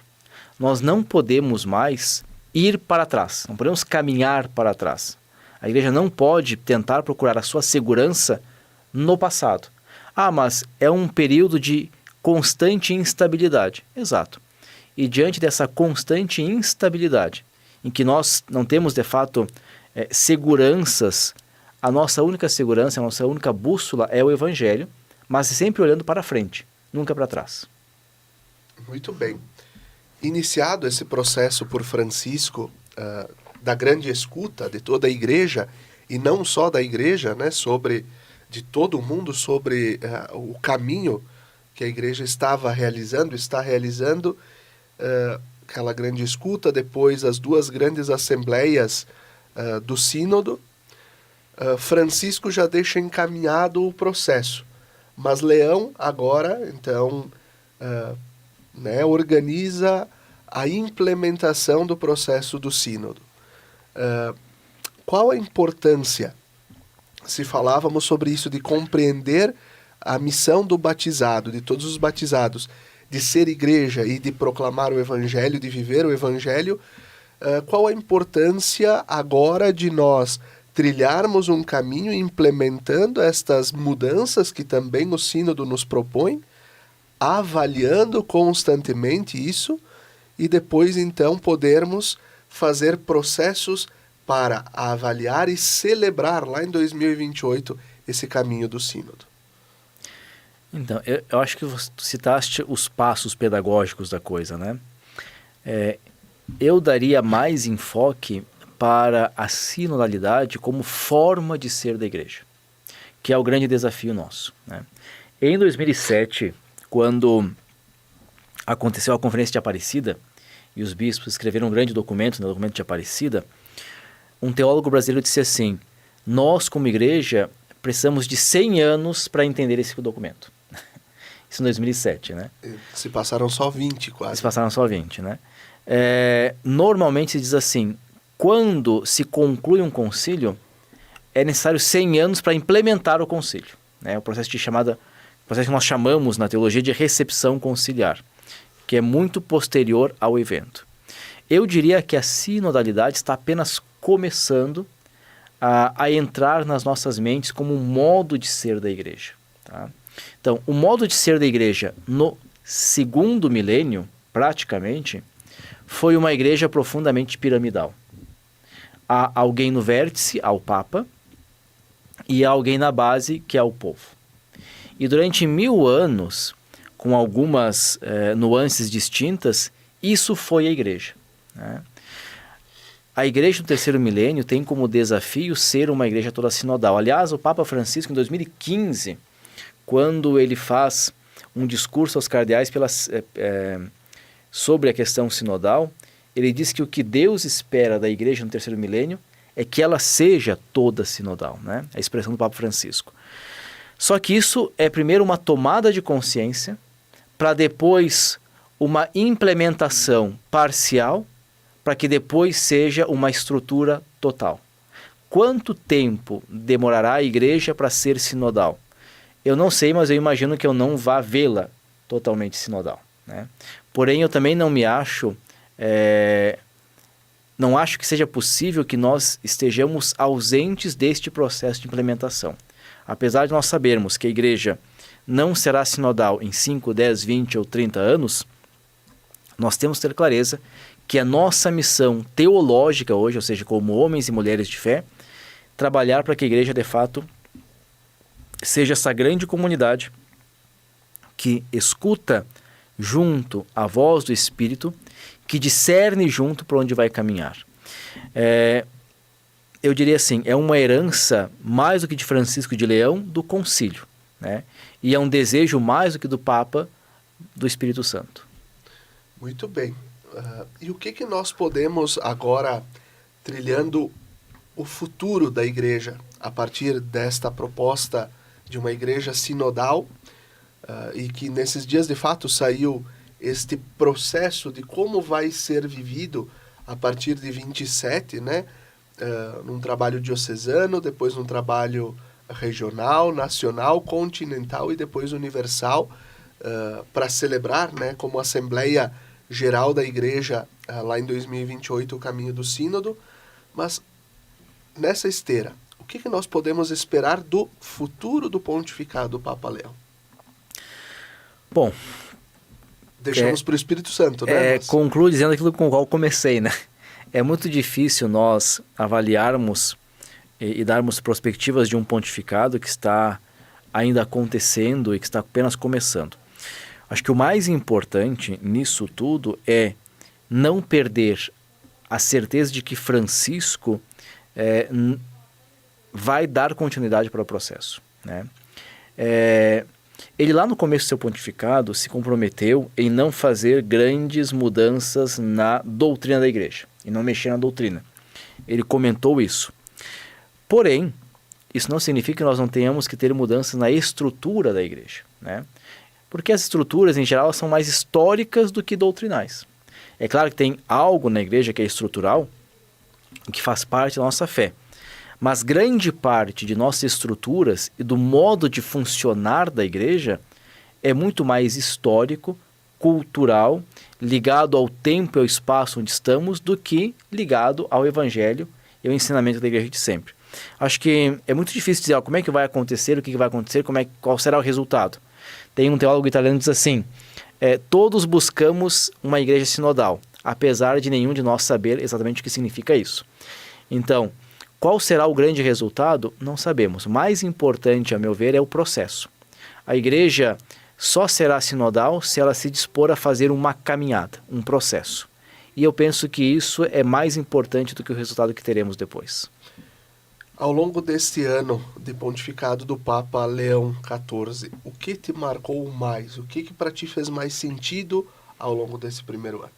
Nós não podemos mais ir para trás, não podemos caminhar para trás. A igreja não pode tentar procurar a sua segurança no passado. Mas é um período de constante instabilidade. Exato. E diante dessa constante instabilidade, em que nós não temos, de fato, seguranças, a nossa única segurança, a nossa única bússola é o Evangelho, mas sempre olhando para frente, nunca para trás. Muito bem. Iniciado esse processo por Francisco, da grande escuta de toda a igreja, e não só da igreja, né, de todo o mundo, sobre o caminho que a igreja está realizando, aquela grande escuta, depois as duas grandes assembleias do sínodo, Francisco já deixa encaminhado o processo, mas Leão agora, então, organiza a implementação do processo do sínodo. Qual a importância, se falávamos sobre isso, de compreender a missão do batizado, de todos os batizados, de ser igreja e de proclamar o Evangelho, de viver o Evangelho, qual a importância agora de nós trilharmos um caminho implementando estas mudanças que também o sínodo nos propõe, avaliando constantemente isso e depois então podermos fazer processos para avaliar e celebrar lá em 2028 esse caminho do sínodo. Então, eu acho que você citaste os passos pedagógicos da coisa, né? Eu daria mais enfoque para a sinodalidade como forma de ser da igreja, que é o grande desafio nosso, né? Em 2007, quando aconteceu a Conferência de Aparecida, e os bispos escreveram um grande documento, no documento de Aparecida, um teólogo brasileiro disse assim: nós, como igreja, precisamos de 100 anos para entender esse documento. Isso em 2007, né? Se passaram só 20, quase. Se passaram só 20, né? Normalmente se diz assim: quando se conclui um concílio, é necessário 100 anos para implementar o concílio. Né? O processo que nós chamamos na teologia de recepção conciliar, que é muito posterior ao evento. Eu diria que a sinodalidade está apenas começando a entrar nas nossas mentes como um modo de ser da igreja. Tá? Então, o modo de ser da igreja no segundo milênio, praticamente, foi uma igreja profundamente piramidal. Há alguém no vértice, ao Papa, e há alguém na base, que é o povo. E durante 1000 anos, com algumas nuances distintas, isso foi a igreja. Né? A igreja do terceiro milênio tem como desafio ser uma igreja toda sinodal. Aliás, o Papa Francisco, em 2015, quando ele faz um discurso aos cardeais sobre a questão sinodal, ele diz que o que Deus espera da igreja no terceiro milênio é que ela seja toda sinodal, né? A expressão do Papa Francisco. Só que isso é primeiro uma tomada de consciência, para depois uma implementação parcial, para que depois seja uma estrutura total. Quanto tempo demorará a igreja para ser sinodal? Eu não sei, mas eu imagino que eu não vá vê-la totalmente sinodal. Né? Porém, eu também não me acho... não acho que seja possível que nós estejamos ausentes deste processo de implementação. Apesar de nós sabermos que a igreja não será sinodal em 5, 10, 20 ou 30 anos, nós temos que ter clareza que a nossa missão teológica hoje, ou seja, como homens e mulheres de fé, trabalhar para que a igreja, de fato, seja essa grande comunidade que escuta junto a voz do Espírito, que discerne junto para onde vai caminhar. Eu diria assim, é uma herança mais do que de Francisco de Leão do concílio, né? E é um desejo mais do que do Papa, do Espírito Santo. Muito bem. E o que nós podemos agora, trilhando o futuro da igreja, a partir desta proposta de uma igreja sinodal, e que nesses dias de fato saiu este processo de como vai ser vivido a partir de 27, né? Num trabalho diocesano, depois num trabalho regional, nacional, continental e depois universal, para celebrar, né, como Assembleia Geral da Igreja, lá em 2028, o caminho do Sínodo. Mas nessa esteira, o que nós podemos esperar do futuro do pontificado do Papa Leão? Bom, deixamos para o Espírito Santo, né? Concluo dizendo aquilo com o qual comecei, né? É muito difícil nós avaliarmos e darmos perspectivas de um pontificado que está ainda acontecendo e que está apenas começando. Acho que o mais importante nisso tudo é não perder a certeza de que Francisco vai dar continuidade para o processo, né? Ele lá no começo do seu pontificado se comprometeu em não fazer grandes mudanças na doutrina da igreja e não mexer na doutrina. Ele comentou isso. Porém, isso não significa que nós não tenhamos que ter mudanças na estrutura da igreja, né? Porque as estruturas, em geral, são mais históricas do que doutrinais. É claro que tem algo na igreja que é estrutural, que faz parte da nossa fé. Mas grande parte de nossas estruturas e do modo de funcionar da igreja é muito mais histórico, cultural, ligado ao tempo e ao espaço onde estamos, do que ligado ao evangelho e ao ensinamento da igreja de sempre. Acho que é muito difícil dizer como é que vai acontecer, o que vai acontecer, qual será o resultado. Tem um teólogo italiano que diz assim: todos buscamos uma igreja sinodal, apesar de nenhum de nós saber exatamente o que significa isso. Então, qual será o grande resultado? Não sabemos. O mais importante, a meu ver, é o processo. A igreja só será sinodal se ela se dispor a fazer uma caminhada, um processo. E eu penso que isso é mais importante do que o resultado que teremos depois. Ao longo deste ano de pontificado do Papa Leão XIV, o que te marcou mais? O que para ti fez mais sentido ao longo desse primeiro ano?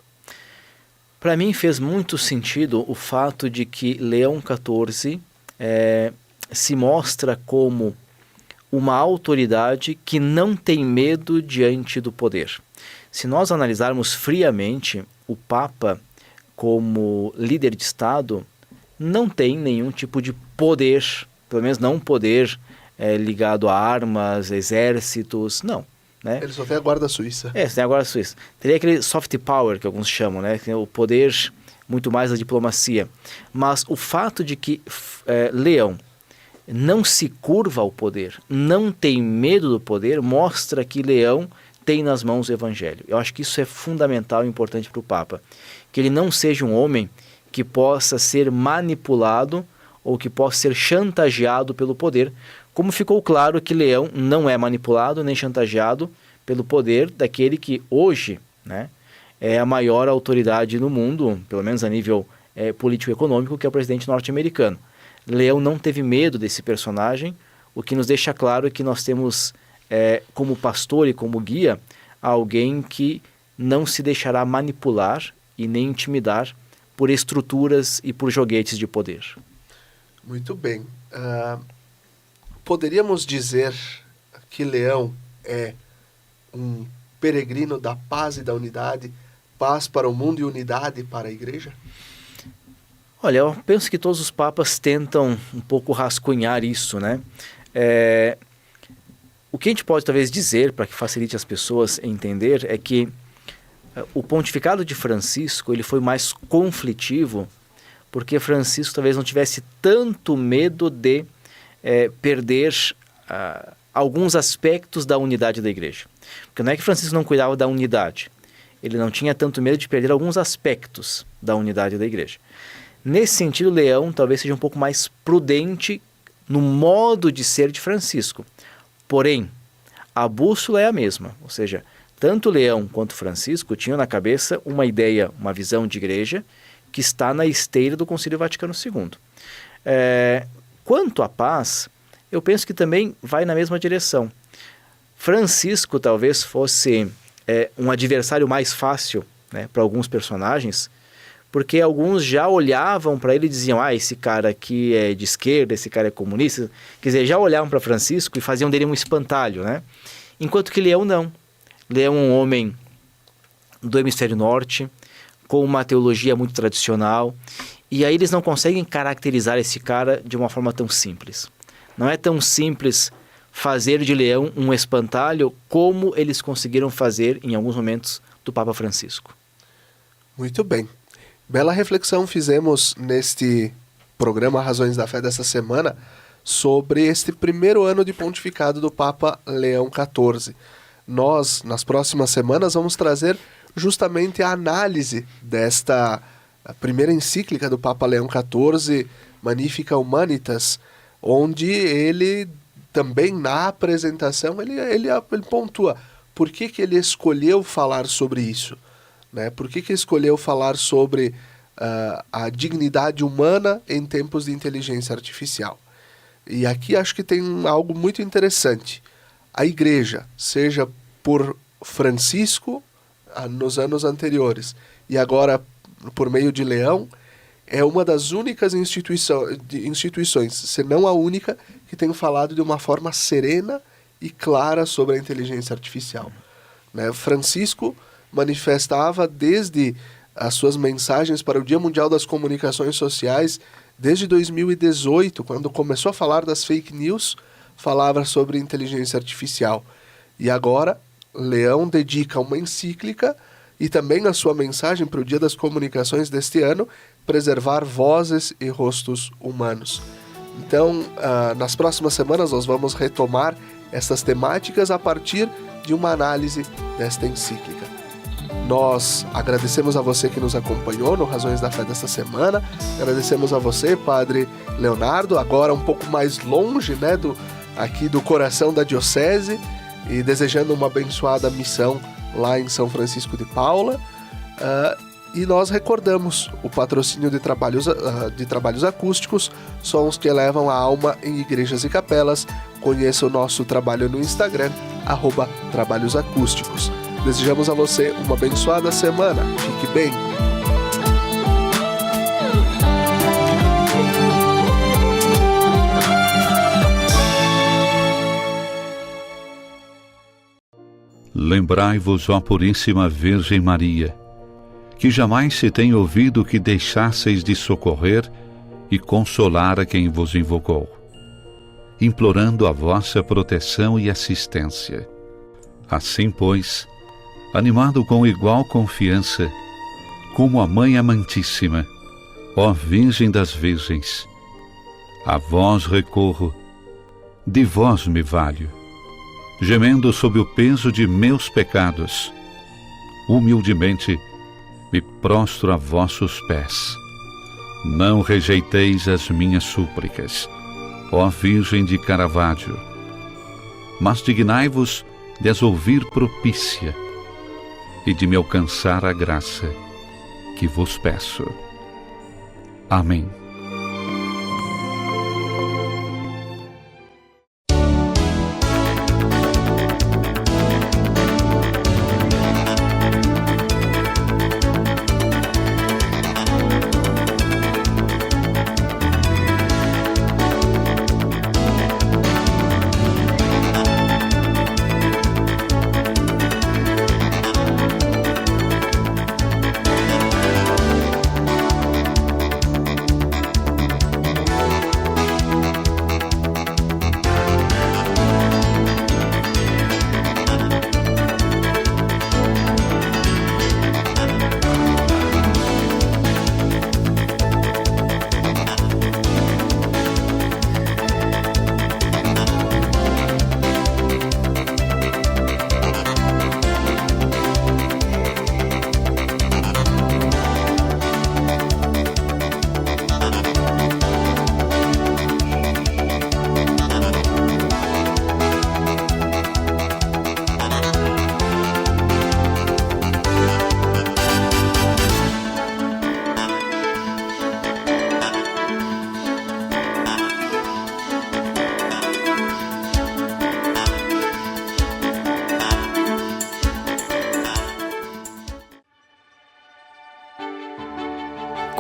Para mim fez muito sentido o fato de que Leão XIV se mostra como uma autoridade que não tem medo diante do poder. Se nós analisarmos friamente, o Papa, como líder de Estado, não tem nenhum tipo de poder, pelo menos não um poder ligado a armas, exércitos, não. Né? Ele só tem a guarda suíça. Só tem a guarda suíça. Teria aquele soft power que alguns chamam, né? O poder muito mais da diplomacia. Mas o fato de que Leão não se curva ao poder, não tem medo do poder, mostra que Leão tem nas mãos o Evangelho. Eu acho que isso é fundamental e importante para o Papa. Que ele não seja um homem que possa ser manipulado ou que possa ser chantageado pelo poder, como ficou claro que Leão não é manipulado nem chantageado pelo poder daquele que hoje, né, é a maior autoridade no mundo, pelo menos a nível político-econômico, que é o presidente norte-americano. Leão não teve medo desse personagem, o que nos deixa claro que nós temos, como pastor e como guia, alguém que não se deixará manipular e nem intimidar por estruturas e por joguetes de poder. Muito bem. Poderíamos dizer que Leão é um peregrino da paz e da unidade, paz para o mundo e unidade para a Igreja? Olha, eu penso que todos os papas tentam um pouco rascunhar isso, né? O que a gente pode talvez dizer, para que facilite as pessoas entender, é que o pontificado de Francisco ele foi mais conflitivo, porque Francisco talvez não tivesse tanto medo de perder alguns aspectos da unidade da Igreja. Porque não é que Francisco não cuidava da unidade, ele não tinha tanto medo de perder alguns aspectos da unidade da Igreja. Nesse sentido, Leão talvez seja um pouco mais prudente no modo de ser de Francisco. Porém, a bússola é a mesma, ou seja, tanto Leão quanto Francisco tinham na cabeça uma ideia, uma visão de igreja que está na esteira do Concílio Vaticano II. Quanto à paz, eu penso que também vai na mesma direção. Francisco talvez fosse um adversário mais fácil, né, para alguns personagens, porque alguns já olhavam para ele e diziam, esse cara aqui é de esquerda, esse cara é comunista. Quer dizer, já olhavam para Francisco e faziam dele um espantalho, né? Enquanto que Leão não. Leão é um homem do hemisfério norte, com uma teologia muito tradicional, e aí eles não conseguem caracterizar esse cara de uma forma tão simples. Não é tão simples fazer de Leão um espantalho como eles conseguiram fazer em alguns momentos do Papa Francisco. Muito bem. Bela reflexão fizemos neste programa Razões da Fé dessa semana sobre este primeiro ano de pontificado do Papa Leão XIV. Nós, nas próximas semanas, vamos trazer justamente a análise desta primeira encíclica do Papa Leão XIV, Magnificat Humanitas, onde ele também, na apresentação, ele pontua por que ele escolheu falar sobre isso. Né? Por que escolheu falar sobre a dignidade humana em tempos de inteligência artificial? E aqui acho que tem algo muito interessante. A Igreja, seja por Francisco nos anos anteriores e agora por meio de Leão, é uma das únicas instituições, se não a única, que tem falado de uma forma serena e clara sobre a inteligência artificial. Né? Francisco manifestava desde as suas mensagens para o Dia Mundial das Comunicações Sociais, desde 2018, quando começou a falar das fake news, falava sobre inteligência artificial. E agora, Leão dedica uma encíclica e também a sua mensagem para o Dia das Comunicações deste ano, preservar vozes e rostos humanos. Então, nas próximas semanas nós vamos retomar essas temáticas a partir de uma análise desta encíclica. Nós agradecemos a você que nos acompanhou no Razões da Fé desta semana. Agradecemos a você, Padre Leonardo, agora um pouco mais longe, né, aqui do coração da Diocese, e desejando uma abençoada missão lá em São Francisco de Paula. E nós recordamos o patrocínio de trabalhos acústicos, sons que elevam a alma em igrejas e capelas. Conheça o nosso trabalho no Instagram, @trabalhosacústicos. Desejamos a você uma abençoada semana. Fique bem. Lembrai-vos, ó Puríssima Virgem Maria, que jamais se tem ouvido que deixasseis de socorrer e consolar a quem vos invocou, implorando a vossa proteção e assistência. Assim, pois, animado com igual confiança, como a Mãe Amantíssima, ó Virgem das Virgens, a vós recorro, de vós me valho, gemendo sob o peso de meus pecados, humildemente me prostro a vossos pés. Não rejeiteis as minhas súplicas, ó Virgem de Caravaggio, mas dignai-vos de as ouvir propícia e de me alcançar a graça que vos peço. Amém.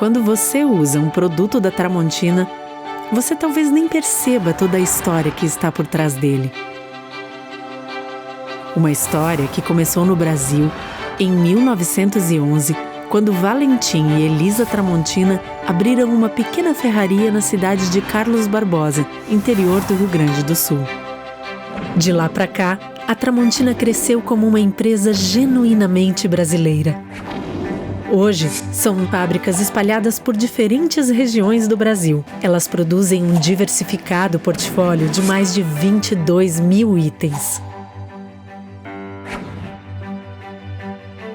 Quando você usa um produto da Tramontina, você talvez nem perceba toda a história que está por trás dele. Uma história que começou no Brasil em 1911, quando Valentim e Elisa Tramontina abriram uma pequena ferraria na cidade de Carlos Barbosa, interior do Rio Grande do Sul. De lá para cá, a Tramontina cresceu como uma empresa genuinamente brasileira. Hoje, são fábricas espalhadas por diferentes regiões do Brasil. Elas produzem um diversificado portfólio de mais de 22 mil itens.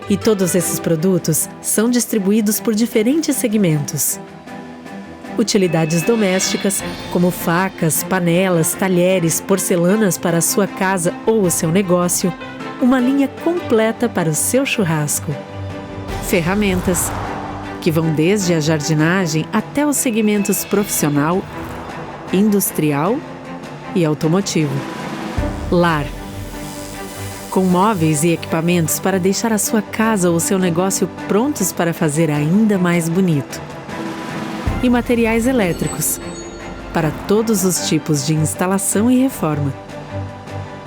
E todos esses produtos são distribuídos por diferentes segmentos. Utilidades domésticas, como facas, panelas, talheres, porcelanas para a sua casa ou o seu negócio, uma linha completa para o seu churrasco. Ferramentas, que vão desde a jardinagem até os segmentos profissional, industrial e automotivo. Lar, com móveis e equipamentos para deixar a sua casa ou o seu negócio prontos para fazer ainda mais bonito. E materiais elétricos, para todos os tipos de instalação e reforma.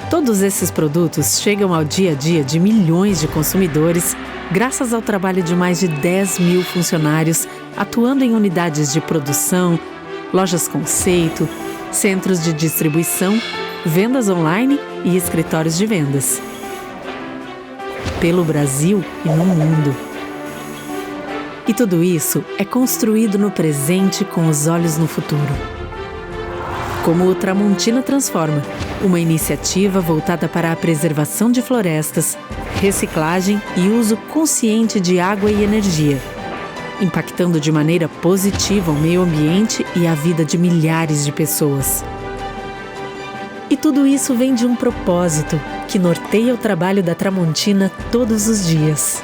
Todos esses produtos chegam ao dia a dia de milhões de consumidores graças ao trabalho de mais de 10 mil funcionários atuando em unidades de produção, lojas conceito, centros de distribuição, vendas online e escritórios de vendas. Pelo Brasil e no mundo. E tudo isso é construído no presente com os olhos no futuro. Como o Tramontina Transforma, uma iniciativa voltada para a preservação de florestas, reciclagem e uso consciente de água e energia, impactando de maneira positiva o meio ambiente e a vida de milhares de pessoas. E tudo isso vem de um propósito que norteia o trabalho da Tramontina todos os dias.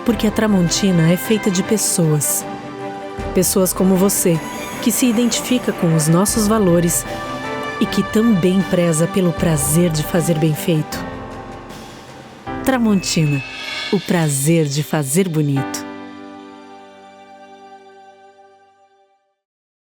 Porque a Tramontina é feita de pessoas. Pessoas como você, que se identifica com os nossos valores e que também preza pelo prazer de fazer bem feito. Tramontina, o prazer de fazer bonito.